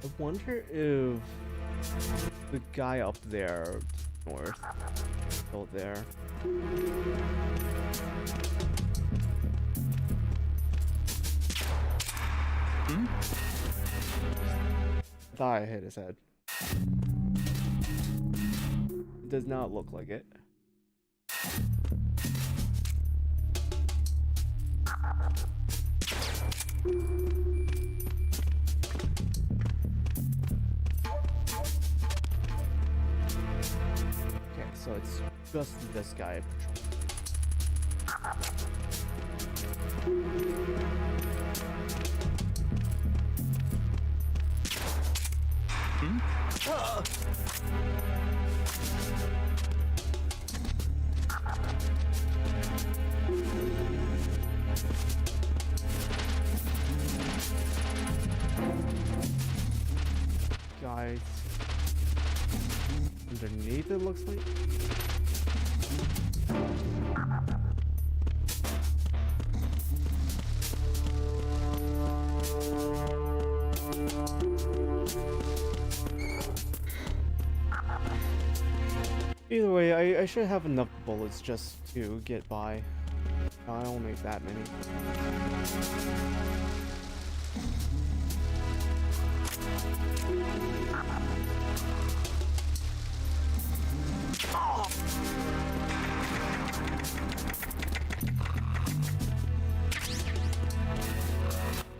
I wonder if the guy up there north is still there. I thought I hit his head. It does not look like it. Okay, so it's just this guy guys underneath, it looks like. Either way, I should have enough bullets just to get by. I don't make that many.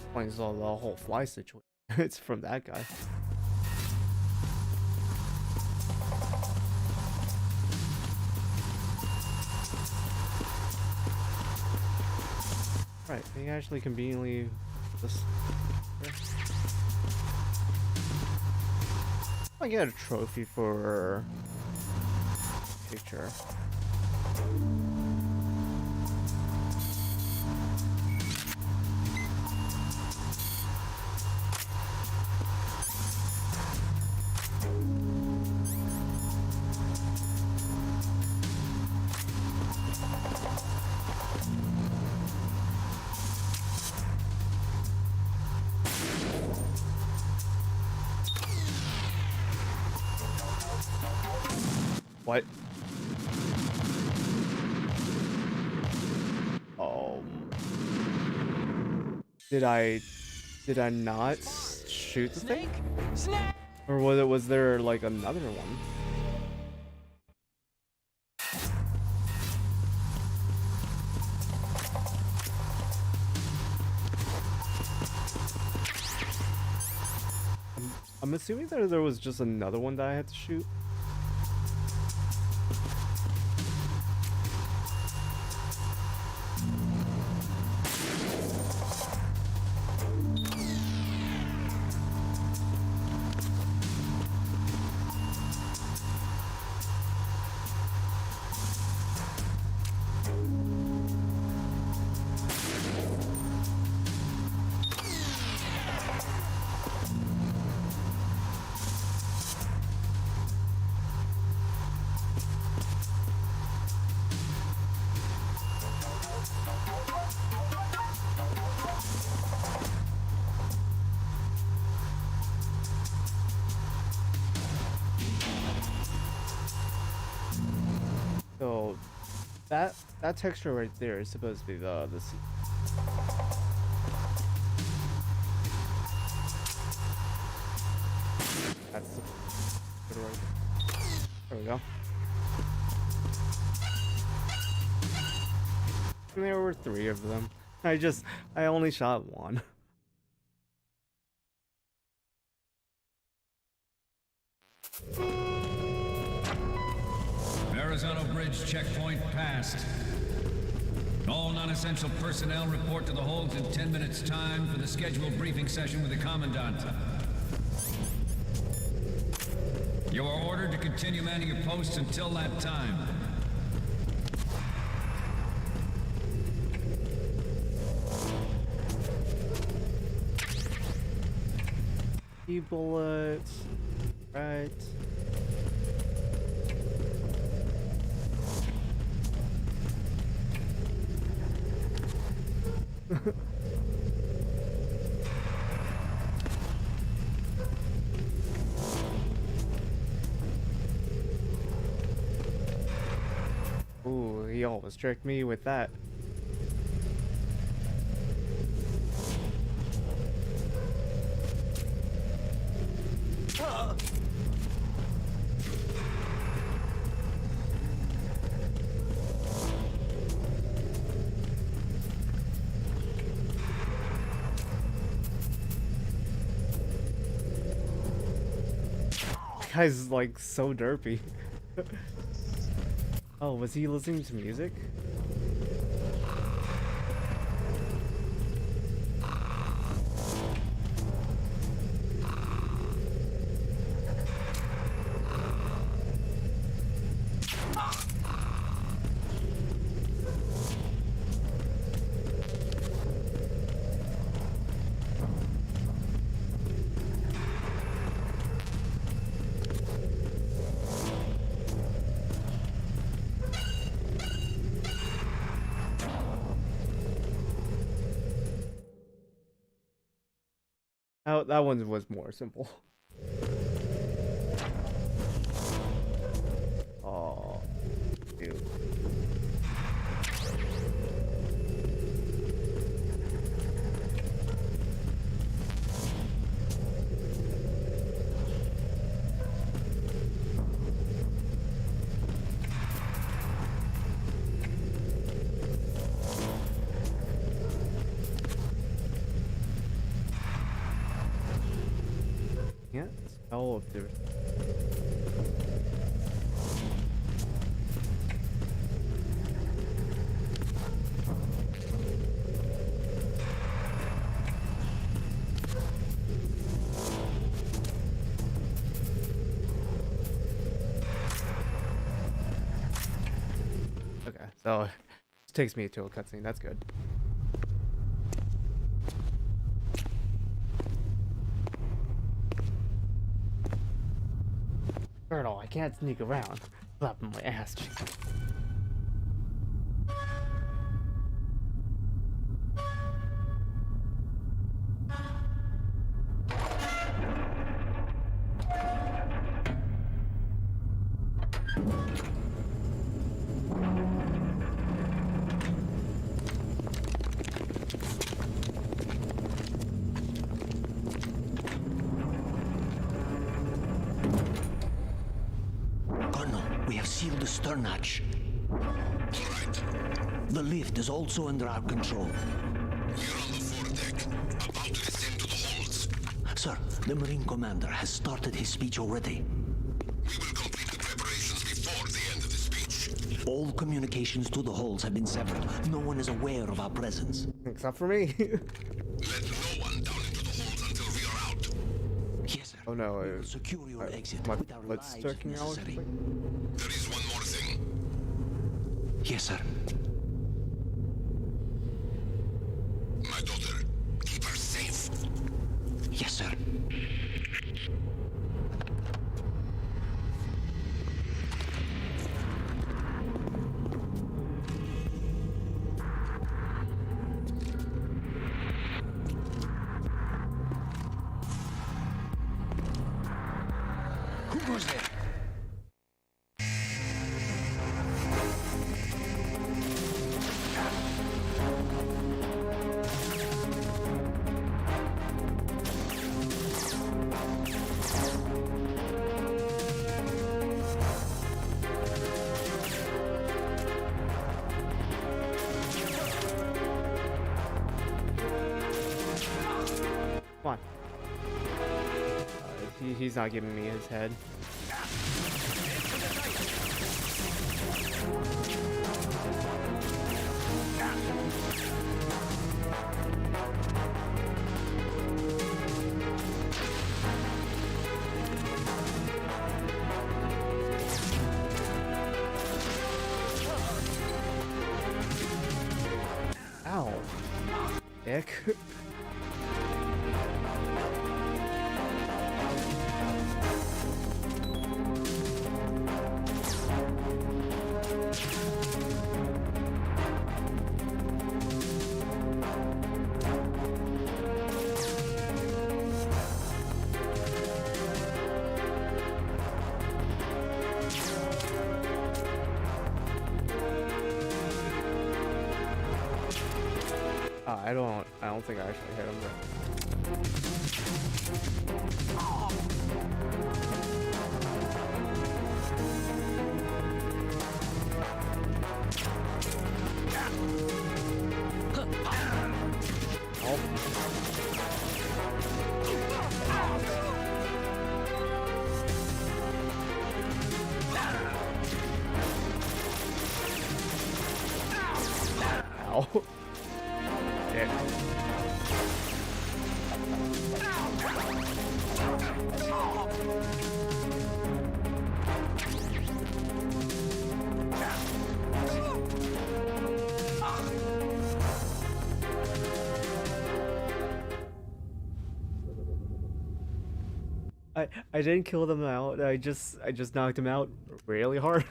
Explains all the whole fly situation. It's from that guy. Right, they actually conveniently just. I get a trophy for picture. What? Did I not shoot the thing? Or was there like another one? I'm assuming that there was just another one that I had to shoot. That texture right there is supposed to be the seat. That's the right. There we go. And there were 3 of them. I only shot 1. Arizona Bridge checkpoint passed. All non-essential personnel report to the holds in 10 minutes' time for the scheduled briefing session with the Commandant. You are ordered to continue manning your posts until that time. Bullets. Right. Ooh, he always tricked me with that. Guy's like so derpy. Oh, was he listening to music? Oh, that one was more simple. Oh, dude. Can't tell if there's okay, so it takes me to a cutscene. That's good. Colonel, I can't sneak around. Slapping my ass. Sealed the stern hatch. The lift is also under our control. We're on the foredeck, about to descend to the holds. Sir, the Marine Commander has started his speech already. We will complete the preparations before the end of the speech. All communications to the holds have been severed. No one is aware of our presence. Except for me. Let no one down into the holds until we are out. Yes, sir. Oh no, We will secure your exit my with our blood's lives sticking if out. necessary. There is one more thing. Yes, sir. My daughter, keep her safe. Yes, sir. Who goes there? Come on. He's not giving me his head. Ow. Dick. I don't think I actually hit him Ow. Dick. I didn't kill them out. I just knocked him out really hard.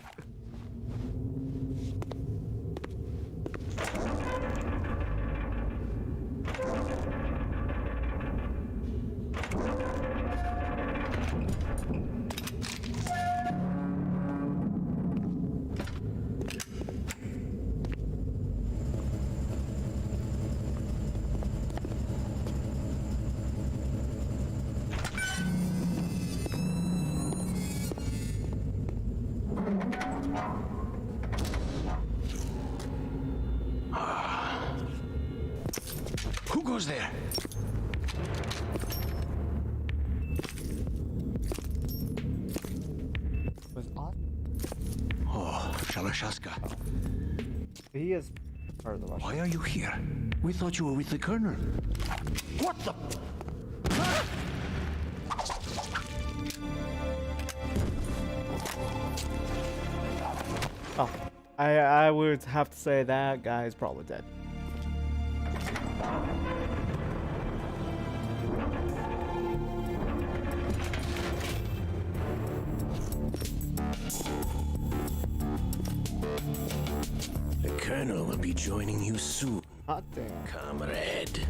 Who goes there? Was off? Oh, Shalashaska. He is part of the Russian. Why are you here? We thought you were with the Colonel. What the? Oh, I would have to say that guy is probably dead. The Colonel will be joining you soon, Hot damn. comrade.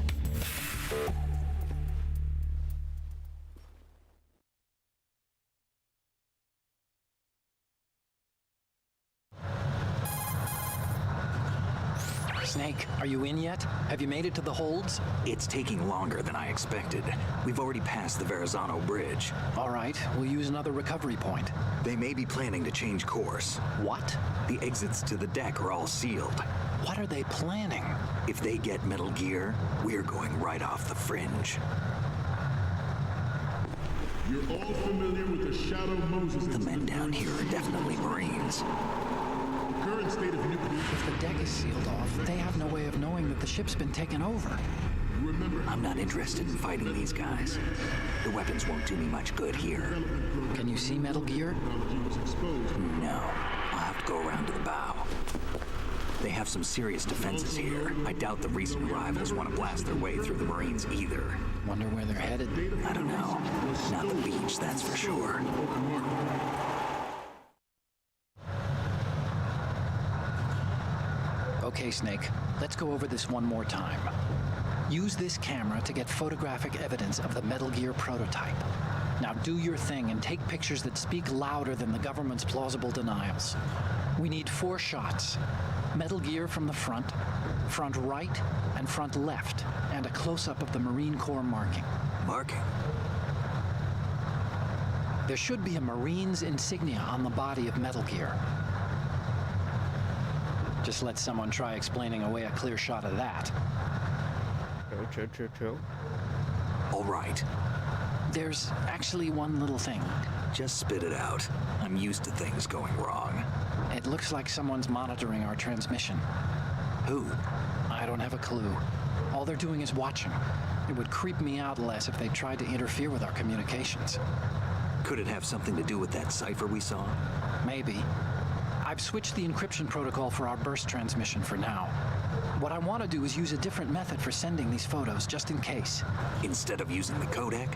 Snake, are you in yet? Have you made it to the holds? It's taking longer than I expected. We've already passed the Verrazano Bridge. All right, we'll use another recovery point. They may be planning to change course. What? The exits to the deck are all sealed. What are they planning? If they get Metal Gear, we're going right off the fringe. You're all familiar with the Shadow Moses. The men down here are definitely Marines. The current state of nuclear. If the deck is sealed off, they have no way of knowing that the ship's been taken over. Remember, I'm not interested in fighting these guys. The weapons won't do me much good here. Can you see Metal Gear? technology was exposed. No, I'll have to go around to the bow. They have some serious defenses here. I doubt the recent arrivals want to blast their way through the Marines either. Wonder where they're headed. I don't know. Not the beach, that's for sure. Okay, Snake, let's go over this one more time. Use this camera to get photographic evidence of the Metal Gear prototype. Now do your thing and take pictures that speak louder than the government's plausible denials. We need 4 shots. Metal Gear from the front right, and front left, and a close-up of the Marine Corps marking. Marking? There should be a Marine's insignia on the body of Metal Gear. Just let someone try explaining away a clear shot of that. True. All right. There's actually one little thing. Just spit it out. I'm used to things going wrong. It looks like someone's monitoring our transmission. Who? I don't have a clue. All they're doing is watching. It would creep me out less if they tried to interfere with our communications. Could it have something to do with that cipher we saw? Maybe. I've switched the encryption protocol for our burst transmission for now. What I want to do is use a different method for sending these photos, just in case. Instead of using the codec?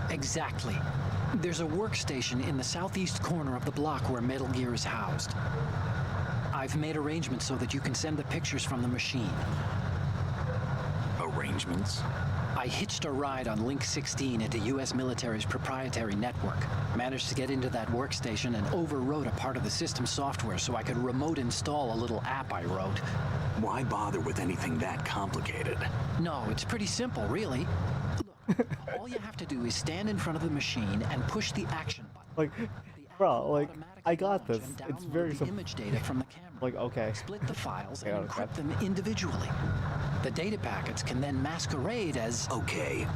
Exactly. There's a workstation in the southeast corner of the block where Metal Gear is housed. I've made arrangements so that you can send the pictures from the machine. Arrangements? I hitched a ride on Link 16 into U.S. military's proprietary network. Managed to get into that workstation and overwrote a part of the system software so I could remote install a little app I wrote. Why bother with anything that complicated? No, it's pretty simple, really. Look, all you have to do is stand in front of the machine and push the action button. Like, bro, like, I got this. It's very simple. Image data from the camera. Like, okay. Split the files and Yeah, encrypt them individually. The data packets can then masquerade as... Okay.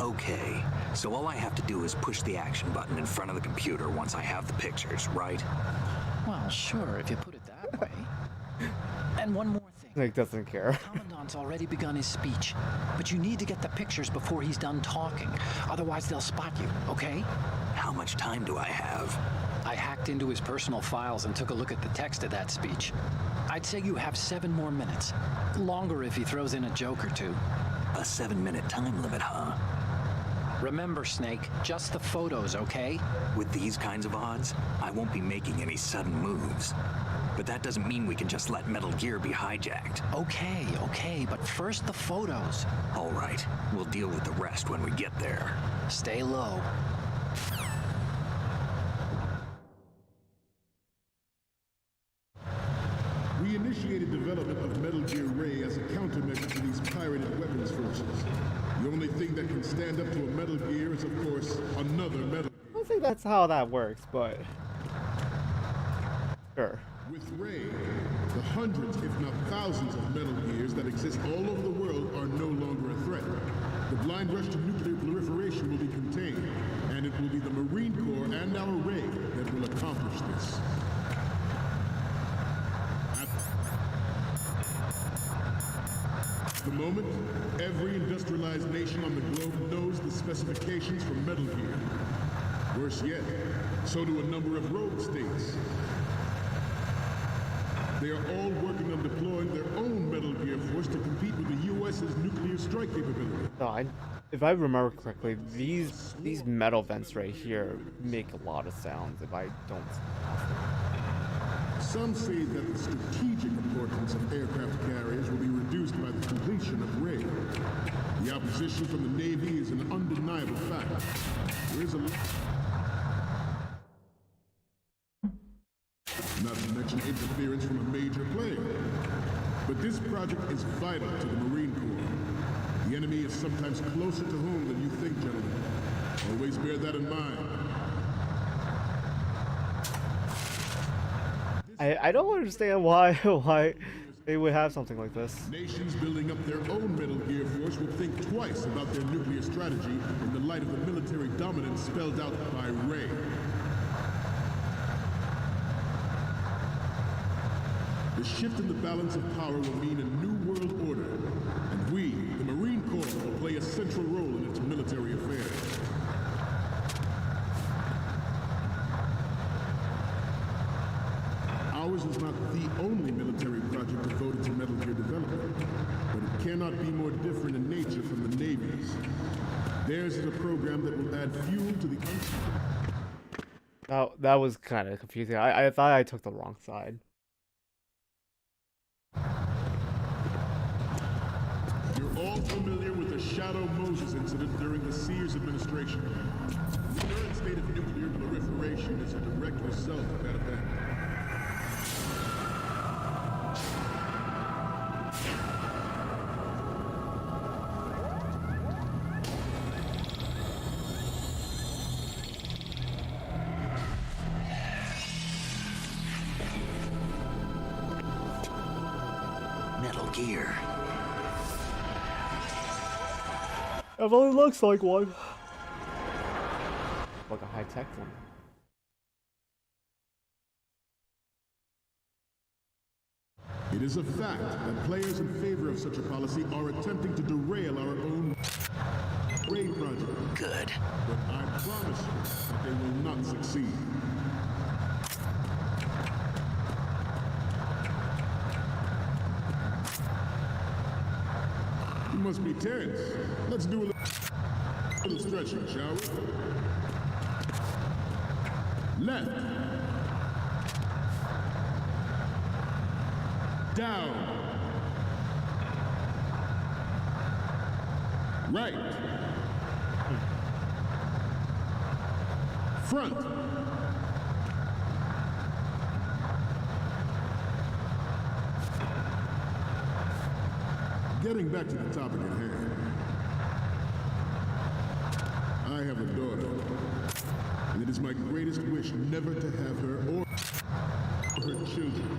So all I have to do is push the action button in front of the computer once I have the pictures, right? Well, sure, if you put it that way. And one more thing. Snake doesn't care. The Commandant's already begun his speech, but you need to get the pictures before he's done talking. Otherwise, they'll spot you, okay? How much time do I have? I hacked into his personal files and took a look at the text of that speech. I'd say you have 7 more minutes. Longer if he throws in a joke or two. A 7-minute time limit, huh? Remember, Snake, just the photos, okay? With these kinds of odds, I won't be making any sudden moves. But that doesn't mean we can just let Metal Gear be hijacked. Okay, but first the photos. All right, we'll deal with the rest when we get there. Stay low. We initiated development of Metal Gear Ray as a countermeasure to these pirated weapons forces. The only thing that can stand up to a Metal Gear is, of course, another Metal Gear. I don't think that's how that works, but... Sure. With Ray, the hundreds, if not thousands, of Metal Gears that exist all over the world are no longer a threat. The blind rush to nuclear proliferation will be contained, and it will be the Marine Corps and our Ray that will accomplish this. At the moment, every industrialized nation on the globe knows the specifications for Metal Gear. Worse yet, so do a number of rogue states. They are all working on deploying their own Metal Gear force to compete with the U.S.'s nuclear strike capability. No, if I remember correctly, these metal vents right here make a lot of sounds if I don't... Some say that the strategic importance of aircraft carriers will be reduced by the completion of Ray. The opposition from the Navy is an undeniable fact. There is a... Not to mention interference from a major player. But this project is vital to the Marine Corps. The enemy is sometimes closer to home than you think, gentlemen. Always bear that in mind. I don't understand why they would have something like this. Nations building up their own Metal Gear force will think twice about their nuclear strategy in the light of the military dominance spelled out by Ray. The shift in the balance of power will mean a new world order, and we, the Marine Corps, will play a central role in its military affairs. Ours is not the only military project devoted to Metal Gear development, but it cannot be more different in nature from the Navy's. Theirs is a program that will add fuel to the... Oh, that was kind of confusing. I thought I took the wrong side. You're all familiar with the Shadow Moses incident during the Sears administration. The current state of nuclear proliferation is a direct result of that event. Metal Gear. It only looks like one. Like a high-tech one. It is a fact that players in favor of such a policy are attempting to derail our own raid project. Good. But I promise you that they will not succeed. You must be tense. Let's do a little stretching, shall we? Left. Down. Right. Front. Getting back to the topic at hand. I have a daughter, and it is my greatest wish never to have her or her children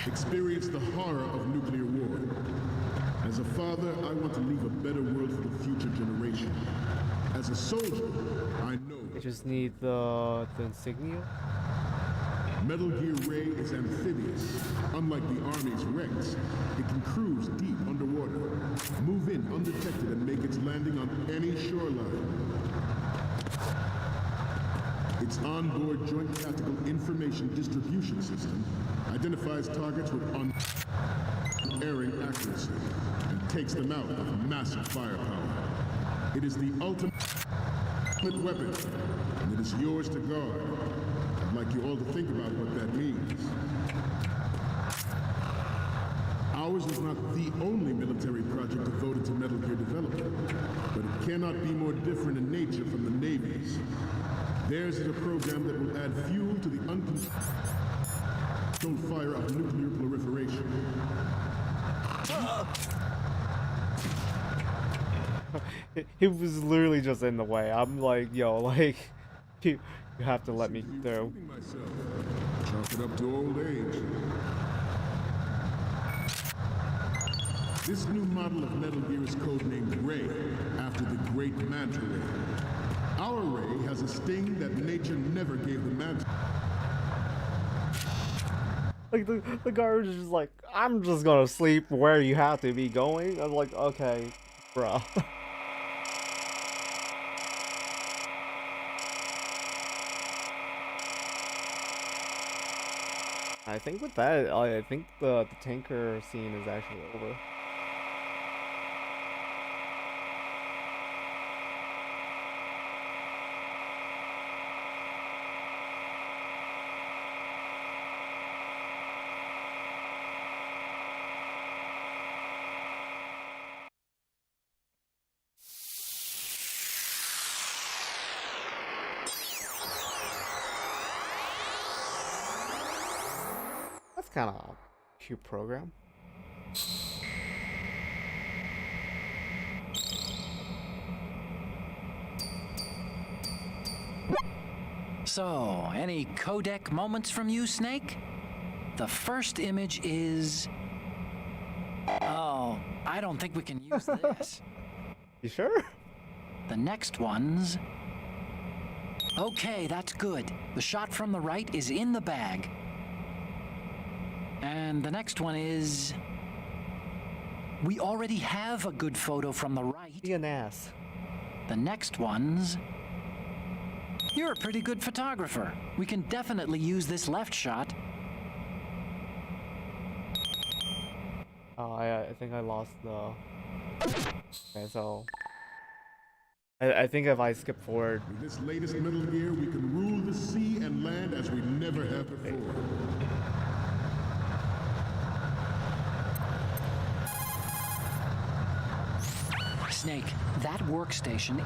experience the horror of nuclear war. As a father, I want to leave a better world for the future generation. As a soldier, I know I just need the insignia. Metal Gear Ray is amphibious. Unlike the Army's Rex, it can cruise deep underwater, move in undetected, and make its landing on any shoreline. Its onboard Joint Tactical Information Distribution System identifies targets with unerring accuracy and takes them out with massive firepower. It is the ultimate weapon, and it is yours to guard. I'd like you all to think about what that means. Ours is not the only military project devoted to Metal Gear development, but it cannot be more different in nature from the Navy's. Theirs is a program that will add fuel to the uncontrolled fire of nuclear proliferation. He was literally just in the way. I'm like, yo, like, you have to let me through. Chalk it up to old age. This new model of Metal Gear is codenamed Ray, after the great Manta Ray. Our Ray has a sting that nature never gave the Manta. Like, the guard is just like, I'm just gonna sleep where you have to be going. I'm like, okay, bruh. I think with that, I think the tanker scene is actually over. That's kind of a cute program. So, any codec moments from you, Snake? The first image is... Oh, I don't think we can use this. You sure? The next one's... Okay, that's good. The shot from the right is in the bag. And the next one is... We already have a good photo from the right. Be an ass. The next one's... You're a pretty good photographer. We can definitely use this left shot. Oh, I think I lost the... Okay, so... I think if I skip forward... With this latest Metal Gear, we can rule the sea and land as we never have before. Snake, that workstation...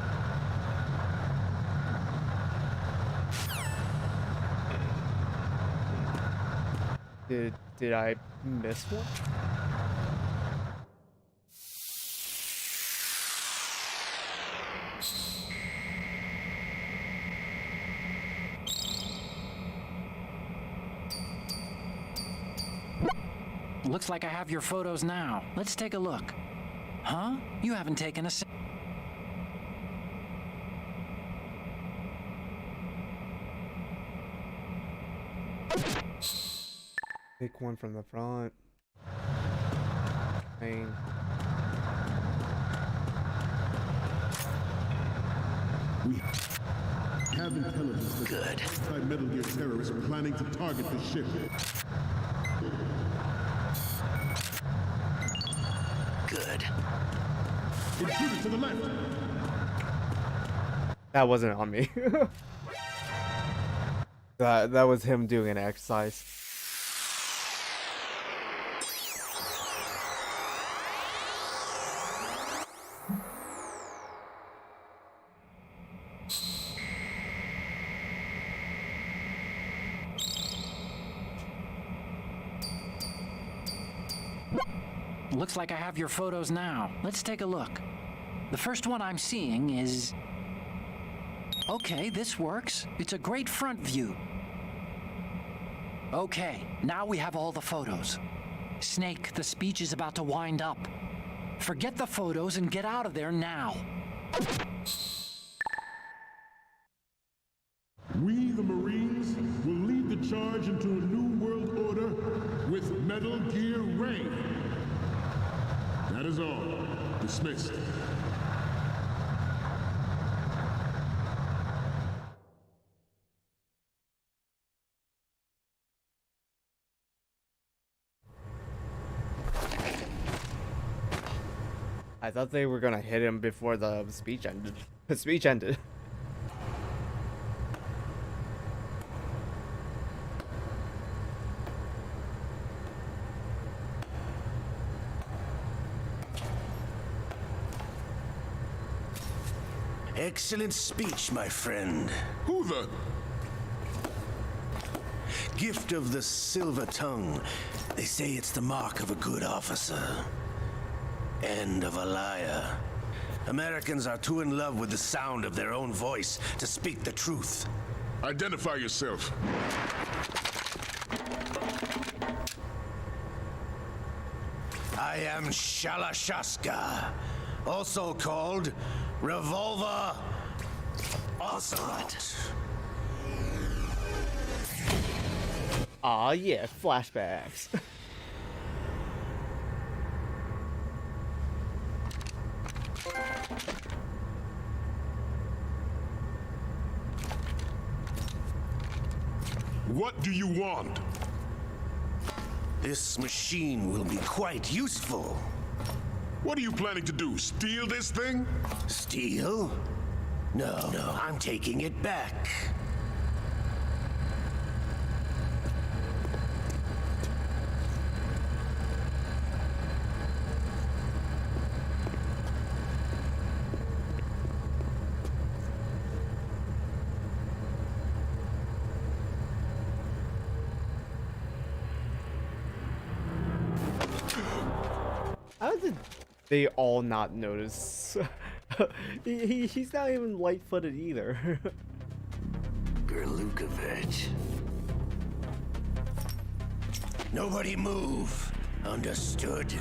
Did I miss one? Looks like I have your photos now. Let's take a look. Huh? You haven't taken a... Take one from the front. Dang. We have intelligence that anti-Metal Gear terrorists are planning to target the ship. Good. Intruder to the left. That wasn't on me. that was him doing an exercise. Looks like I have your photos now. Let's take a look. The first one I'm seeing is... Okay, this works. It's a great front view. Okay, now we have all the photos. Snake, the speech is about to wind up. Forget the photos and get out of there now. We, the Marines, will lead the charge into a new world order with Metal Gear Ray. That is all. Dismissed. I thought they were gonna hit him before the speech ended. The speech ended. Excellent speech, my friend. Who the? Gift of the silver tongue. They say it's the mark of a good officer. And of a liar. Americans are too in love with the sound of their own voice to speak the truth. Identify yourself. I am Shalashaska, also called Revolver Ocelot. Aw, yeah, flashbacks. What do you want? This machine will be quite useful. What are you planning to do? Steal this thing? Steal? No, I'm taking it back. How did they all not notice? He's not even light-footed either. Gerlukovich. Nobody move. Understood?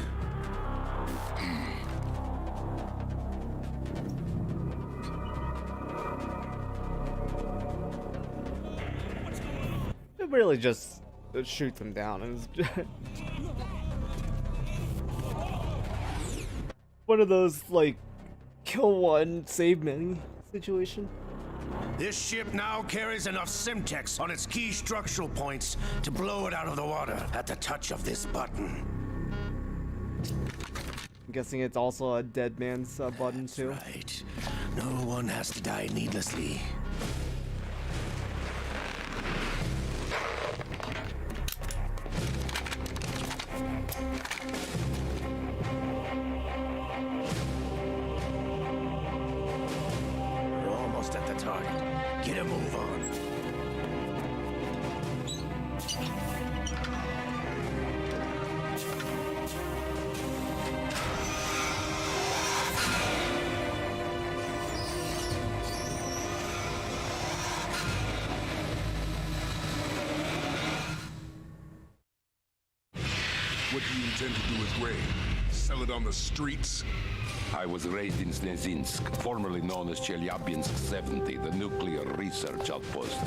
It really just shoots them down. And it's one of those, like, kill one, save many situation. This ship now carries enough Simtex on its key structural points to blow it out of the water at the touch of this button. I'm guessing it's also a dead man's button too. Right. No one has to die needlessly. We're almost at the target. Get a move on. What do you intend to do with Ray? Sell it on the streets? I was raised in Snezinsk, formerly known as Chelyabinsk 70, the nuclear research outpost.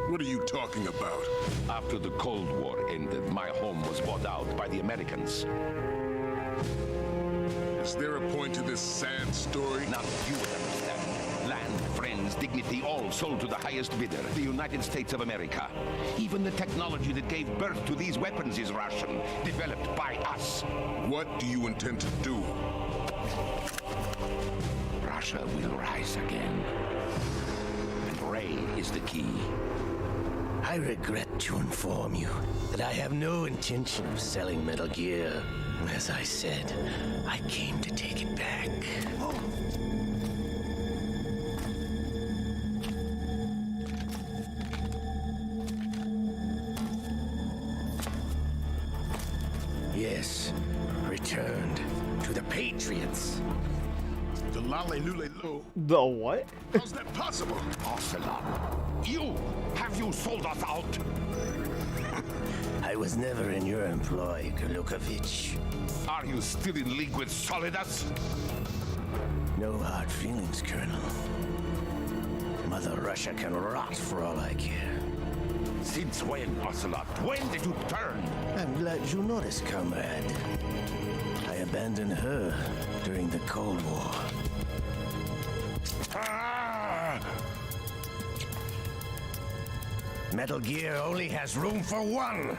What are you talking about? After the Cold War ended, my home was bought out by the Americans. Is there a point to this sad story? Now you would understand. Land, friends, dignity, all sold to the highest bidder, the United States of America. Even the technology that gave birth to these weapons is Russian, developed by us. What do you intend to do? Russia will rise again. And Ray is the key. I regret to inform you that I have no intention of selling Metal Gear. As I said, I came to take it back. Yes, returned to the Patriots. The Lale Lule Lo. The what? How's that possible? Ocelot, have you sold us out? I was never in your employ, Golukovich. Are you still in league with Solidus? No hard feelings, Colonel. Mother Russia can rot for all I care. Since when, Ocelot? When did you turn? I'm glad you noticed, comrade. I abandoned her during the Cold War. Ah! Metal Gear only has room for one.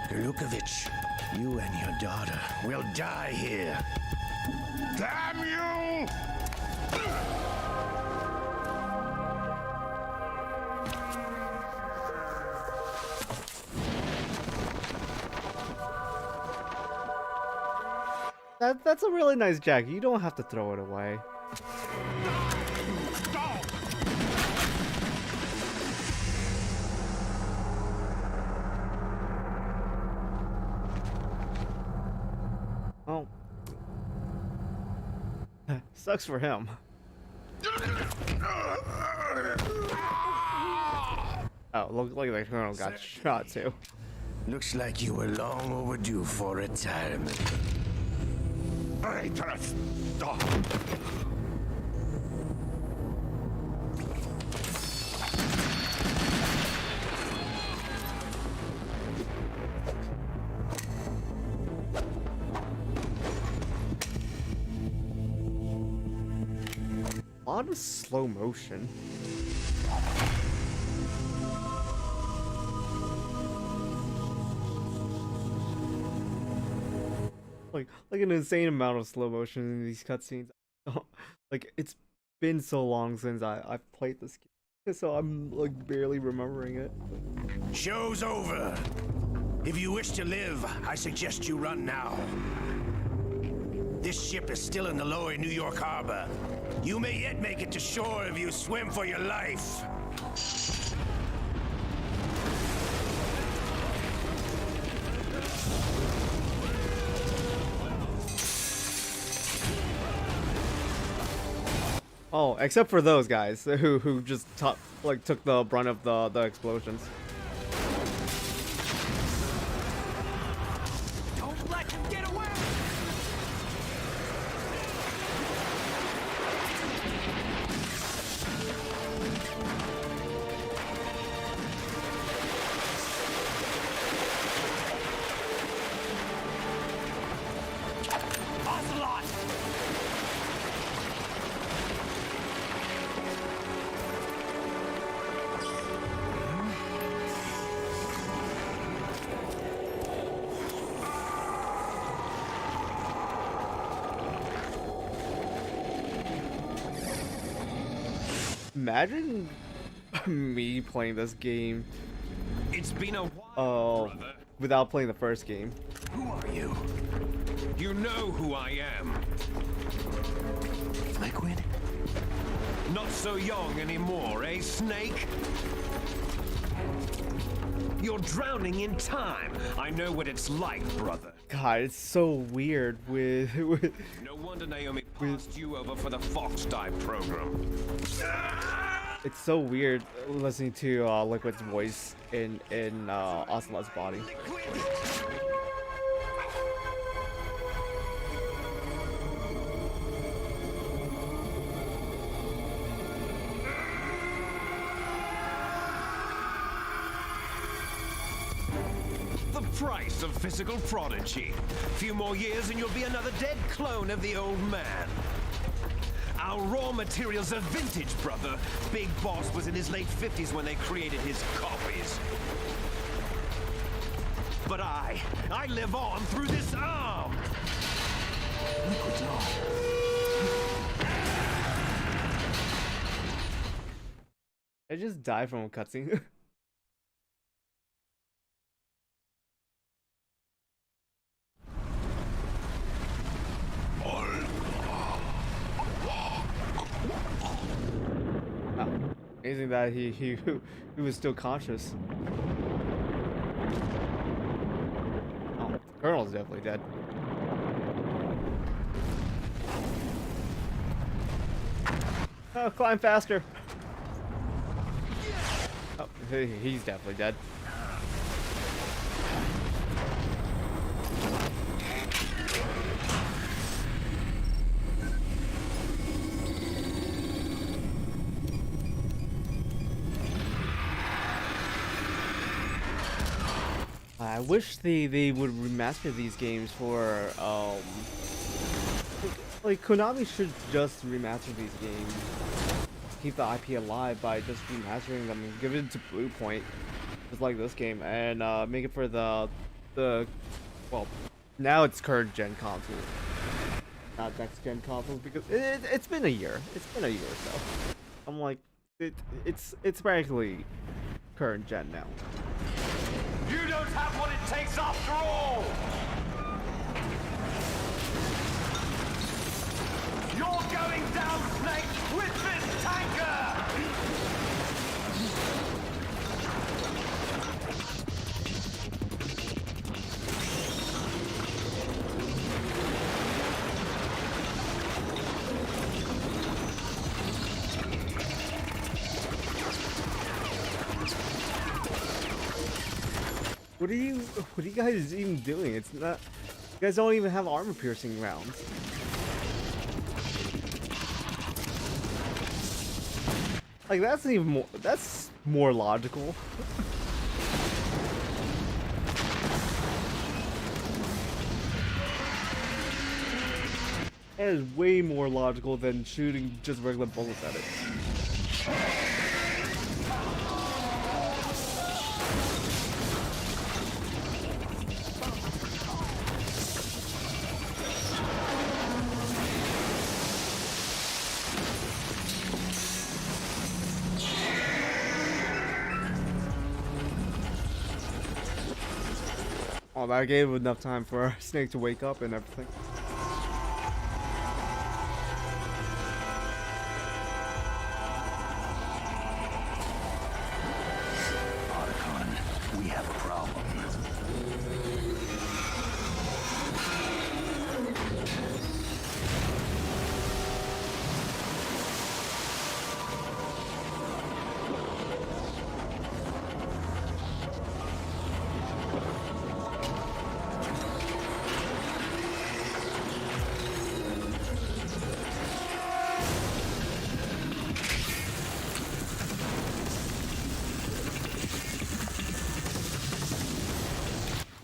Golukovich, you and your daughter will die here. Damn you! That's a really nice jacket. You don't have to throw it away. Oh. Sucks for him. Oh, look like the colonel got shot too. Looks like you were long overdue for retirement. Traitorous! A lot of slow motion. Like an insane amount of slow motion in these cutscenes. Like it's been so long since I've played this game, so I'm like barely remembering it. Show's over. If you wish to live, I suggest you run now. This ship is still in the lower New York harbor. You may yet make it to shore if you swim for your life. Oh, except for those guys who just took the brunt of the explosions. Don't let him get away! Ocelot! Imagine me playing this game. It's been a while, brother. Without playing the first game. Who are you? You know who I am. Liquid? Not so young anymore, eh, Snake? You're drowning in time. I know what it's like, brother. God, it's so weird with No wonder Naomi passed you over for the Fox Dive program. it's so weird listening to Liquid's voice in Ocelot's body. price of physical prodigy. Few more years and you'll be another dead clone of the old man. Our raw materials are vintage, brother. Big Boss was in his late 50s when they created his copies. But I live on through this arm. I just died from a cutscene. Wow. Amazing that he was still conscious. Oh, the Colonel's definitely dead. Oh, climb faster. Oh, he's definitely dead. I wish they would remaster these games for like Konami should just remaster these games, keep the IP alive by just remastering them and give it to Blue Point, just like this game, and make it for the well, now it's current gen console, not next gen consoles, because it's been a year. It's been a year or so. I'm like, it's practically current gen now. You don't have what it takes after all! You're going down, Snake, with this tanker! What are you guys even doing? It's not, you guys don't even have armor piercing rounds. Like that's more logical. That is way more logical than shooting just regular bullets at it. Oh, that gave enough time for Snake to wake up and everything. Otacon, we have a problem.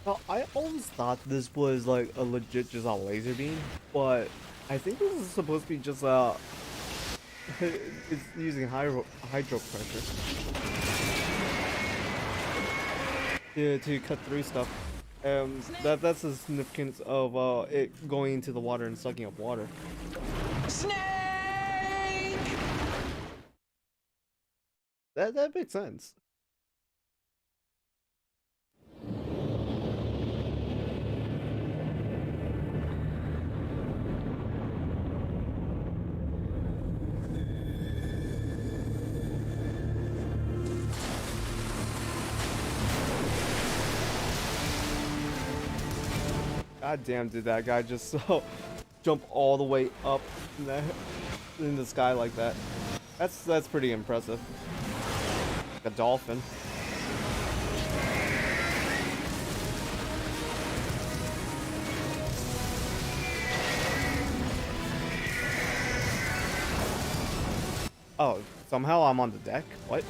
Well, I always thought this was like a legit just a laser beam, but I think this is supposed to be just it's using hydro pressure to cut through stuff. That's the significance of it going into the water and sucking up water. Snake! That makes sense. God damn, did that guy just jump all the way up in the sky like that? That's pretty impressive. Like a dolphin. Oh, somehow I'm on the deck? What?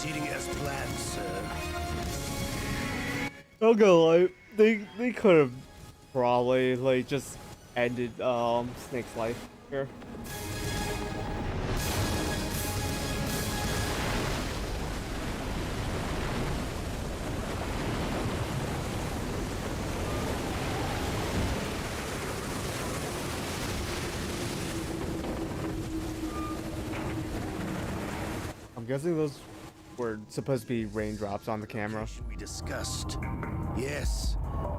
proceeding as planned, sir. I'll go like they could have probably like just ended Snake's life here. I'm guessing those were supposed to be raindrops on the camera. We discussed. Yes,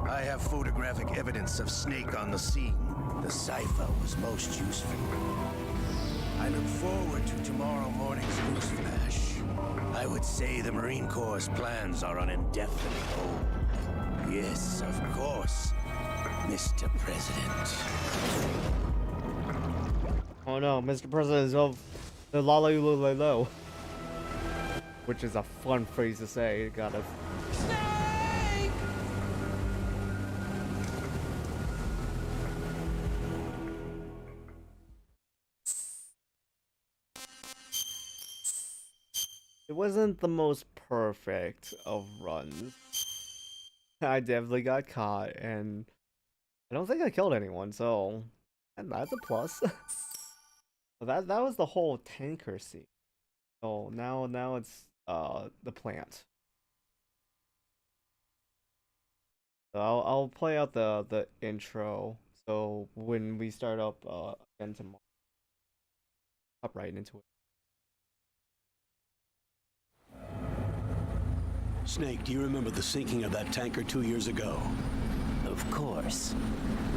I have photographic evidence of Snake on the scene. The cipher was most useful. I look forward to tomorrow morning's news flash. I would say the Marine Corps' plans are on indefinite hold. Yes, of course, Mr. President. Oh no, Mr. President is of the low. Which is a fun phrase to say. You gotta. Snake! It wasn't the most perfect of runs. I definitely got caught, and I don't think I killed anyone, so and that's a plus. that was the whole tanker scene. So now it's the plant. So I'll play out the intro. So when we start up again tomorrow, hop right into it. Snake, do you remember the sinking of that tanker 2 years ago? Of course.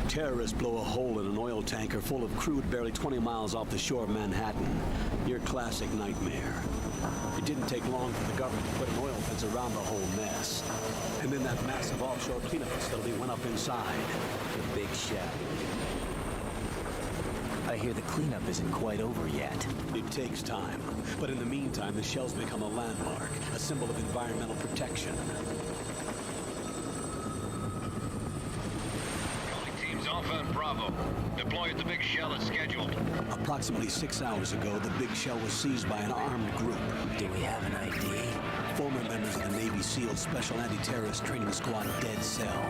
Terrorists blow a hole in an oil tanker full of crude barely 20 miles off the shore of Manhattan. Your classic nightmare. It didn't take long for the government to put an oil fence around the whole mess. And then that massive offshore cleanup facility went up inside. The big shell. I hear the cleanup isn't quite over yet. It takes time. But in the meantime, the shell's become a landmark, a symbol of environmental protection. Teams Alpha and Bravo. Deploy at the big shell as scheduled. Approximately 6 hours ago, the big shell was seized by an armed group. Do we have an ID? Former members of the Navy SEAL Special Anti-Terrorist Training Squad Dead Cell.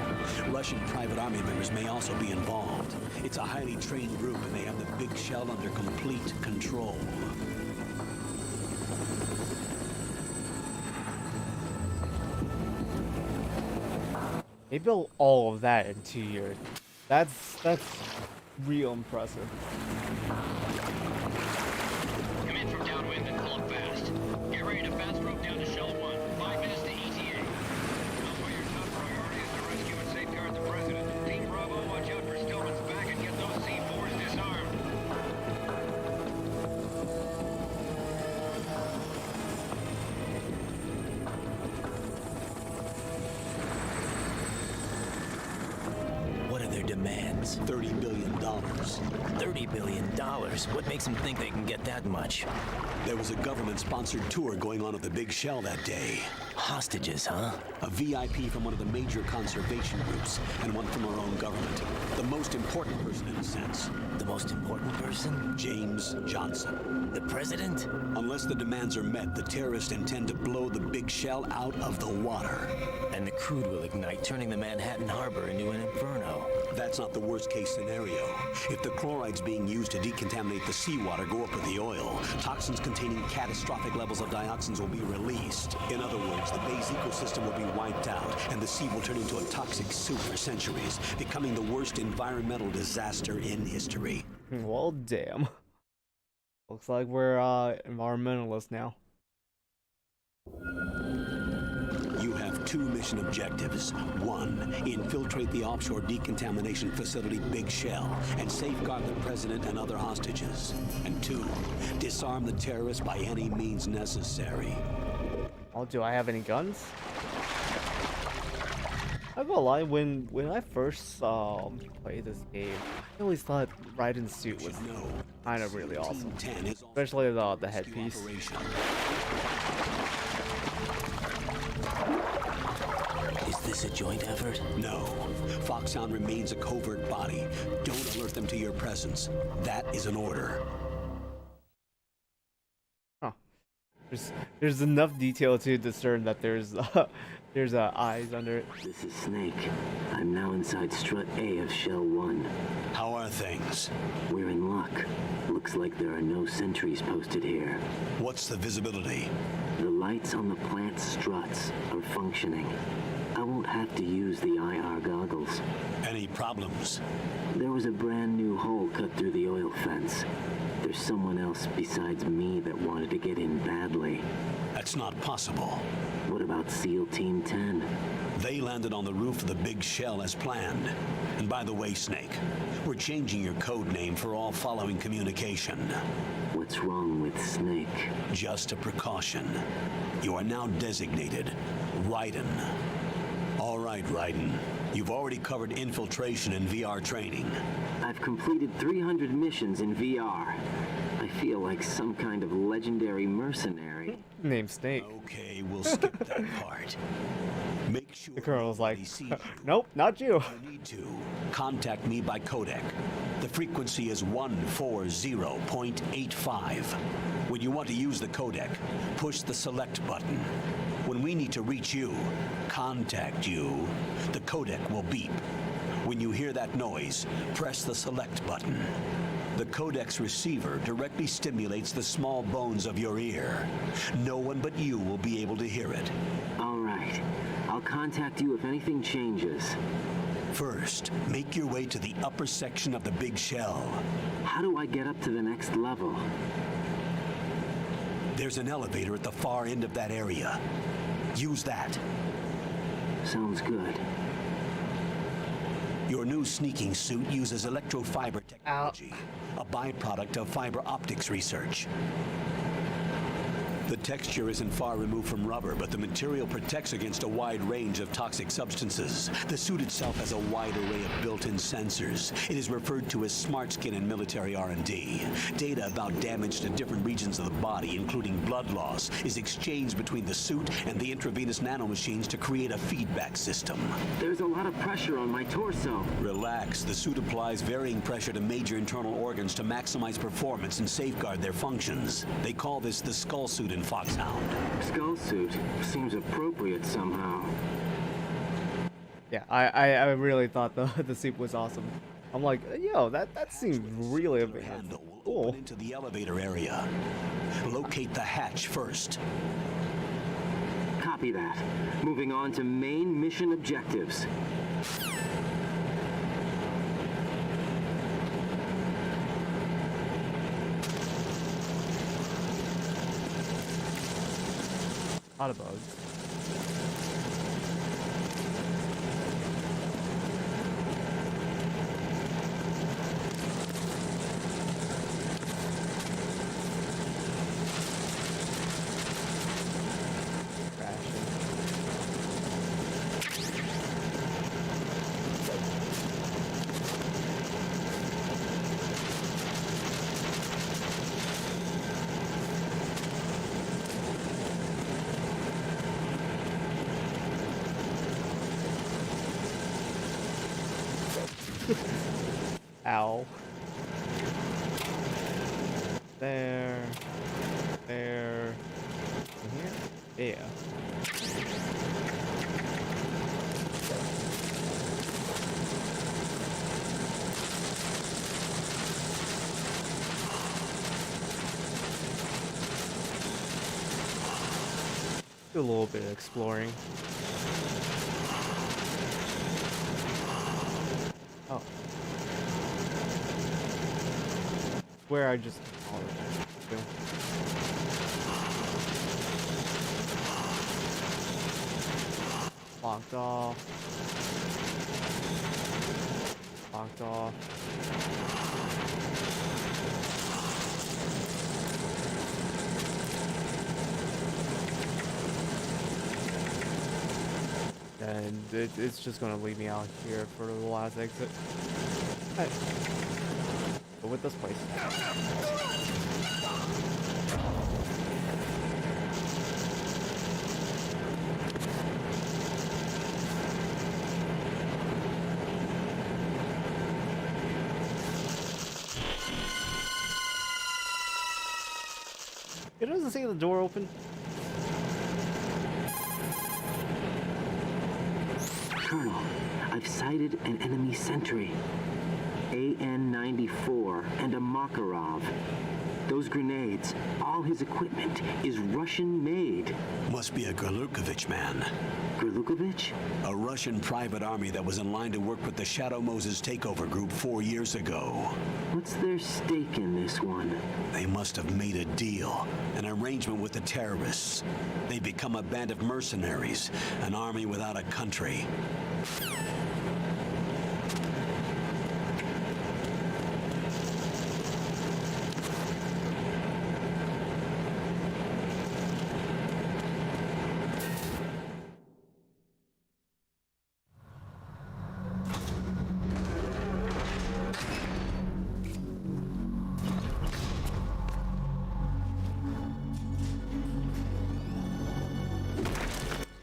Russian private army members may also be involved. It's a highly trained group, and they have the big shell under complete control. They built all of that in 2 years. That's real impressive. Come in from downwind and pull up fast. Get ready to fast rope down to Shell 1. 5 minutes to ETA. Elsewhere, your top priority is to rescue and safeguard the President. Team Bravo, watch out for Stillman's back and get those C4s disarmed. What are their demands? $30 billion. $30 billion? What makes them think they can get that much? There was a government-sponsored tour going on at the big shell that day. Hostages, huh? A VIP from one of the major conservation groups, and one from our own government. The most important person in a sense. The most important person? James Johnson. The president? Unless the demands are met, the terrorists intend to blow the big shell out of the water. And the crude will ignite, turning the Manhattan Harbor into an inferno. That's not the worst-case scenario. If the chlorides being used to decontaminate the seawater go up with the oil, toxins containing catastrophic levels of dioxins will be released. In other words, the bay's ecosystem will be wiped out, and the sea will turn into a toxic soup for centuries, becoming the worst environmental disaster in history. Well, damn. Looks like we're environmentalists now. You have 2 mission objectives. 1, infiltrate the offshore decontamination facility Big Shell and safeguard the president and other hostages. And 2, disarm the terrorists by any means necessary. Oh, do I have any guns? I'm gonna lie, when I first played this game, I always thought Raiden suit was kind of really awesome. Especially the headpiece. Is this a joint effort? No. Foxhound remains a covert body. Don't alert them to your presence. That is an order. Huh. there's enough detail to discern that there's eyes under it. This is Snake. I'm now inside strut A of Shell 1. How are things? We're in luck. Looks like there are no sentries posted here. What's the visibility? The lights on the plant's struts are functioning. I won't have to use the IR goggles. Any problems? There was a brand new hole cut through the oil fence. There's someone else besides me that wanted to get in badly. That's not possible. What about SEAL Team 10? They landed on the roof of the big shell as planned. And by the way, Snake, we're changing your code name for all following communication. What's wrong with Snake? Just a precaution. You are now designated Raiden. All right, Raiden. You've already covered infiltration and VR training. I've completed 300 missions in VR. I feel like some kind of legendary mercenary. Named Snake. Okay, we'll skip that part. Make sure the colonel's like, nope, not you. You need to contact me by codec. The frequency is 140.85. When you want to use the codec, push the select button. When we need to reach you, contact you, the codec will beep. When you hear that noise, press the select button. The codec's receiver directly stimulates the small bones of your ear. No one but you will be able to hear it. All right. I'll contact you if anything changes. First, make your way to the upper section of the big shell. How do I get up to the next level? There's an elevator at the far end of that area. Use that. Sounds good. Your new sneaking suit uses electrofiber technology, a byproduct of fiber optics research. The texture isn't far removed from rubber, but the material protects against a wide range of toxic substances. The suit itself has a wide array of built-in sensors. It is referred to as smart skin in military R&D. Data about damage to different regions of the body, including blood loss, is exchanged between the suit and the intravenous nanomachines to create a feedback system. There's a lot of pressure on my torso. Relax. The suit applies varying pressure to major internal organs to maximize performance and safeguard their functions. They call this the skull suit in Foxhound. Skull suit seems appropriate somehow. Yeah, I really thought the suit was awesome. I'm like, yo, that seemed really amazing. Cool. Open into the elevator area. Locate the hatch first. Copy that. Moving on to main mission objectives. A lot of bugs. Ow. There. There. In here? Yeah. Do a little bit of exploring. Oh. Where I just locked off. Locked off. And it's just gonna leave me out here for the last exit. Hey. Go with this place. It doesn't say the door open. Colonel, I've sighted an enemy sentry. AN-94 and a Makarov. Those grenades, all his equipment is Russian-made. Must be a Gerlukovich man. Gerlukovich? A Russian private army that was in line to work with the Shadow Moses takeover group 4 years ago. What's their stake in this one? They must have made a deal, an arrangement with the terrorists. They become a band of mercenaries, an army without a country.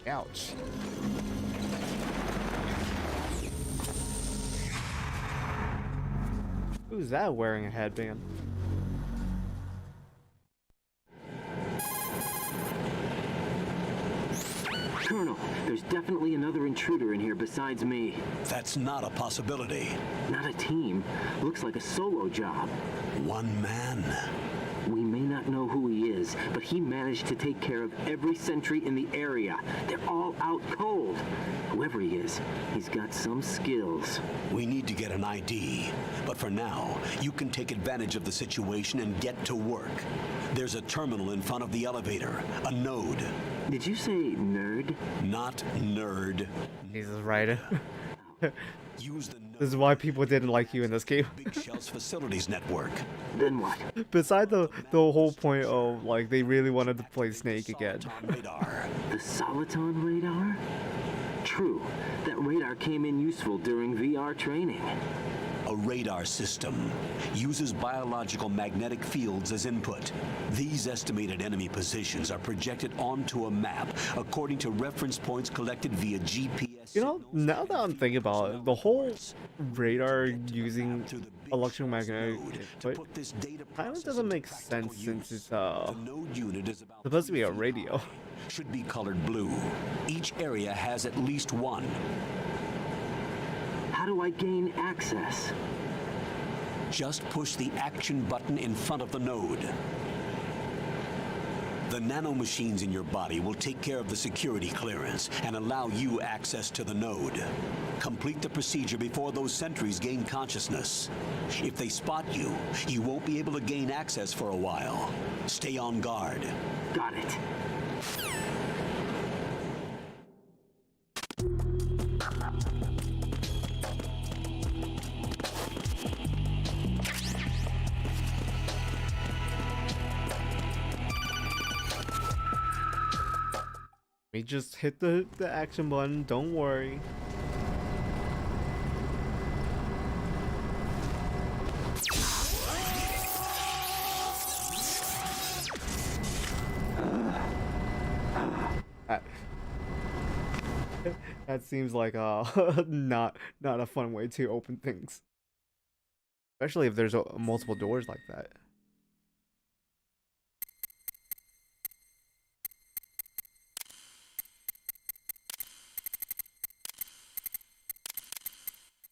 Ouch. Who's that wearing a headband? Colonel, there's definitely another intruder in here besides me. That's not a possibility. Not a team. Looks like a solo job. One man. We may not know who he is, but he managed to take care of every sentry in the area. They're all out cold. Whoever he is, he's got some skills. We need to get an ID. But for now, you can take advantage of the situation and get to work. There's a terminal in front of the elevator, a node. Did you say nerd? Not nerd. Jesus, right. Use the node. This is why people didn't like you in this game. Big Shell's facilities network. Then what? Beside the whole point of like they really wanted to play Snake again. Radar. The Soliton radar? True. That radar came in useful during VR training. A radar system uses biological magnetic fields as input. These estimated enemy positions are projected onto a map according to reference points collected via GPS. You know, now that I'm thinking about it, the whole radar using electromagnetic input kind of doesn't make sense since it's supposed to be a radio. Should be colored blue. Each area has at least one. How do I gain access? Just push the action button in front of the node. The nanomachines in your body will take care of the security clearance and allow you access to the node. Complete the procedure before those sentries gain consciousness. If they spot you, you won't be able to gain access for a while. Stay on guard. Got it. We just hit the action button, don't worry. That seems like not a fun way to open things. Especially if there's multiple doors like that.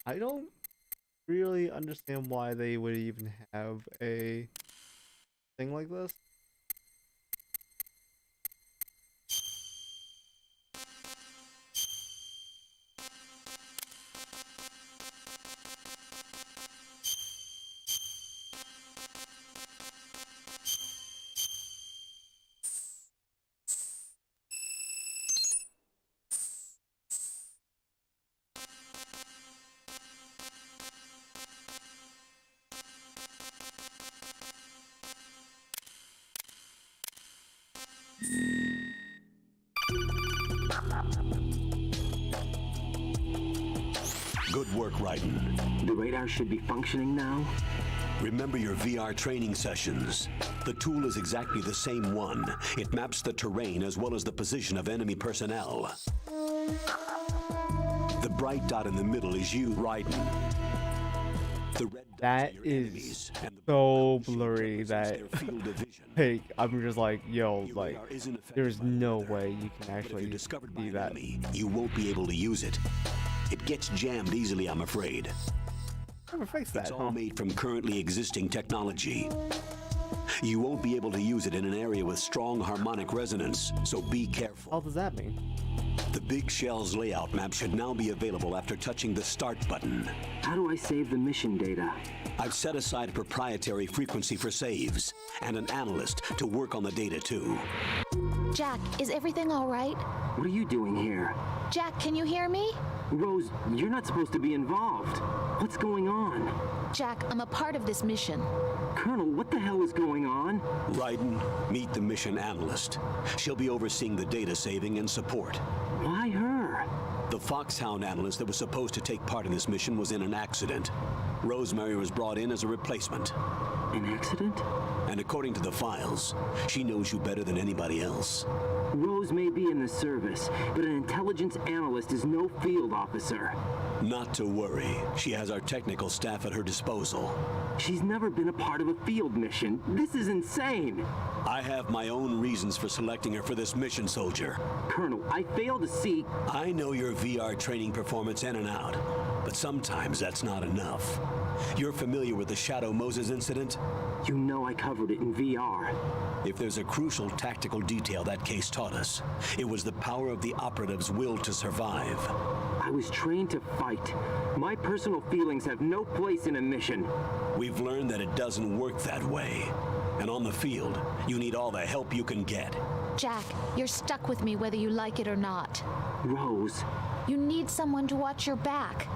I don't really understand why they would even have a thing like this. Good work, Raiden. The radar should be functioning now. Remember your VR training sessions. The tool is exactly the same one. It maps the terrain as well as the position of enemy personnel. The bright dot in the middle is you, Raiden. The red that is and the so blurry that hey, I'm just like, yo, like, there's no way you can actually see that. You won't be able to use it. It gets jammed easily, I'm afraid. Never fix that, It's all made from currently existing technology. You won't be able to use it in an area with strong harmonic resonance, so be careful. What does that mean? The Big Shell's layout map should now be available after touching the Start button. How do I save the mission data? I've set aside a proprietary frequency for saves, and an analyst to work on the data too. Jack, is everything all right? What are you doing here? Jack, can you hear me? Rose, you're not supposed to be involved. What's going on? Jack, I'm a part of this mission. Colonel, what the hell is going on? Raiden, meet the mission analyst. She'll be overseeing the data saving and support. Why her? The Foxhound analyst that was supposed to take part in this mission was in an accident. Rosemary was brought in as a replacement. An accident? And according to the files, she knows you better than anybody else. Rose may be in the service, but an intelligence analyst is no field officer. Not to worry. She has our technical staff at her disposal. She's never been a part of a field mission. This is insane. I have my own reasons for selecting her for this mission, soldier. Colonel, I fail to see... I know your VR training performance in and out, but sometimes that's not enough. You're familiar with the Shadow Moses incident? You know I covered it in VR. If there's a crucial tactical detail that case taught us, it was the power of the operative's will to survive. I was trained to fight. My personal feelings have no place in a mission. We've learned that it doesn't work that way. And on the field, you need all the help you can get. Jack, you're stuck with me whether you like it or not. Rose. You need someone to watch your back.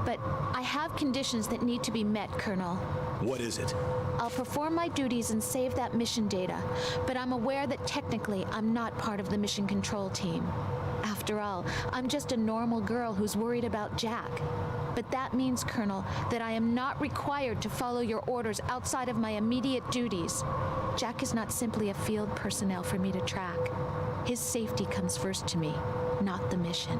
But I have conditions that need to be met, Colonel. What is it? I'll perform my duties and save that mission data, but I'm aware that technically I'm not part of the mission control team. After all, I'm just a normal girl who's worried about Jack. But that means, Colonel, that I am not required to follow your orders outside of my immediate duties. Jack is not simply a field personnel for me to track. His safety comes first to me, not the mission.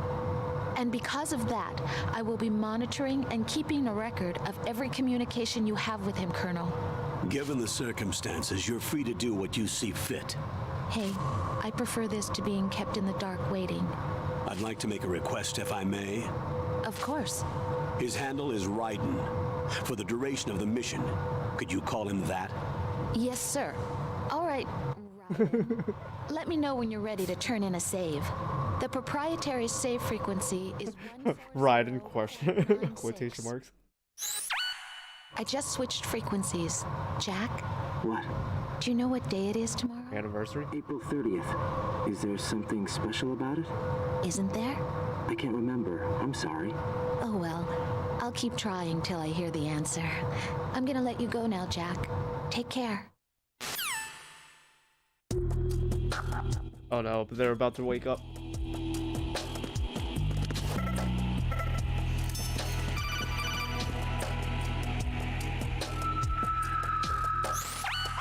And because of that, I will be monitoring and keeping a record of every communication you have with him, Colonel. Given the circumstances, you're free to do what you see fit. Hey, I prefer this to being kept in the dark waiting. I'd like to make a request, if I may. Of course. His handle is Raiden. For the duration of the mission, could you call him that? Yes, sir. All right, Raiden. Let me know when you're ready to turn in a save. The proprietary save frequency is Raiden question quotation marks. I just switched frequencies. Jack? What? Do you know what day it is tomorrow? Anniversary? April 30th. Is there something special about it? Isn't there? I can't remember. I'm sorry. Oh well, I'll keep trying till I hear the answer. I'm gonna let you go now, Jack. Take care. Oh no, but they're about to wake up.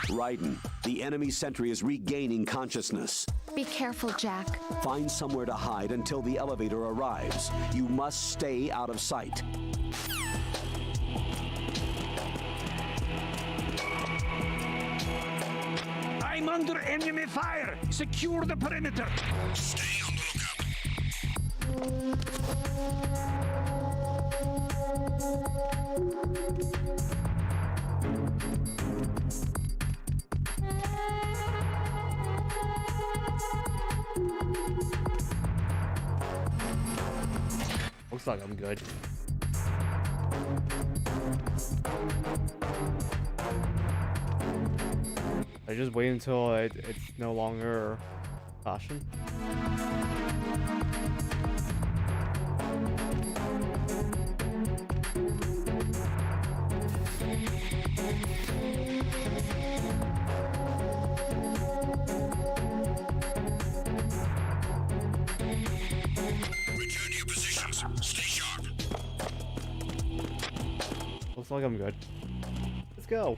Raiden, the enemy sentry is regaining consciousness. Be careful, Jack. Find somewhere to hide until the elevator arrives. You must stay out of sight. I'm under enemy fire! Secure the perimeter! Stay on the Looks like I'm good. I just wait until it's no longer caution. Return to your positions. Stay sharp. Looks like I'm good. Let's go.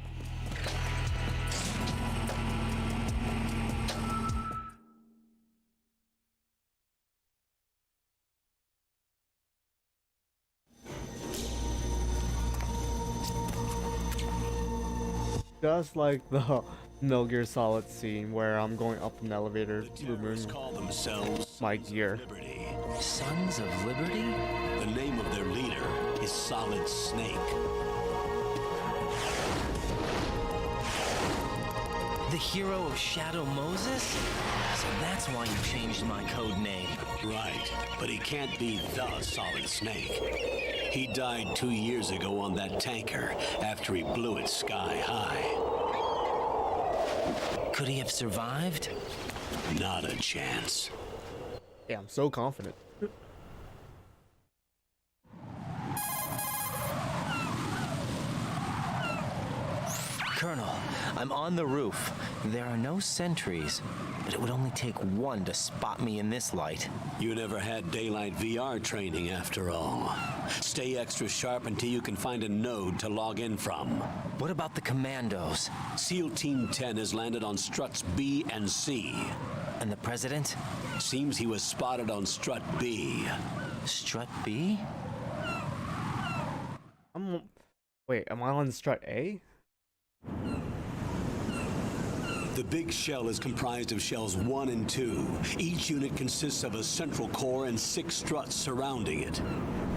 just like the Metal Gear Solid scene where I'm going up an elevator, removing call themselves my gear. Sons of Liberty? The name of their leader is Solid Snake. The hero of Shadow Moses? So that's why you changed my code name. Right, but he can't be the Solid Snake. He died 2 years ago on that tanker after he blew it sky high. Could he have survived? Not a chance. Yeah, I'm so confident. Colonel, I'm on the roof. There are no sentries, but it would only take one to spot me in this light. You never had daylight VR training after all. Stay extra sharp until you can find a node to log in from. What about the commandos? SEAL Team 10 has landed on struts B and C. And the president? Seems he was spotted on strut B. Strut B? Wait, am I on strut A? The big shell is comprised of shells 1 and 2. Each unit consists of a central core and 6 struts surrounding it.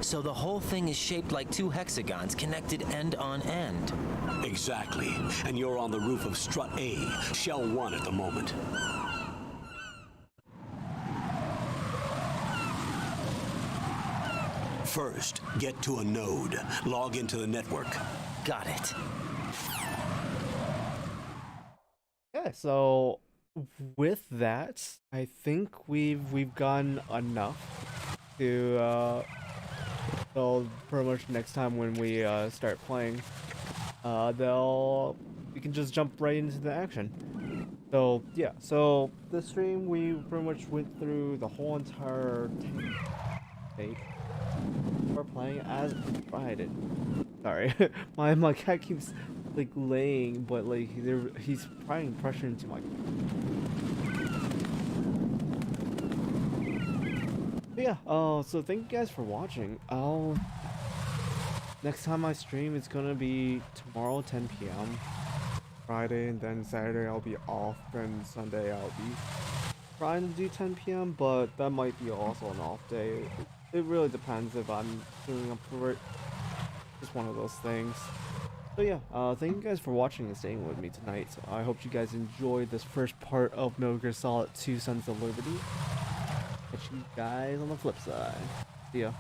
So the whole thing is shaped like 2 hexagons connected end on end. Exactly. And you're on the roof of strut A, shell 1 at the moment. First, get to a node. Log into the network. Got it. Yeah, so with that, I think we've gotten enough to so pretty much next time when we start playing, we can just jump right into the action. So yeah, so this stream we pretty much went through the whole entire tape. We're playing as Friday. Sorry, my cat keeps like laying, but like he's applying pressure into my. But yeah, so thank you guys for watching. Next time I stream it's gonna be tomorrow 10 p.m. Friday, and then Saturday I'll be off, then Sunday I'll be trying to do 10 p.m. but that might be also an off day. It really depends if I'm doing up for it. Just one of those things. So yeah, thank you guys for watching and staying with me tonight. So I hope you guys enjoyed this first part of Metal Gear Solid 2 Sons of Liberty. Catch you guys on the flip side. See ya.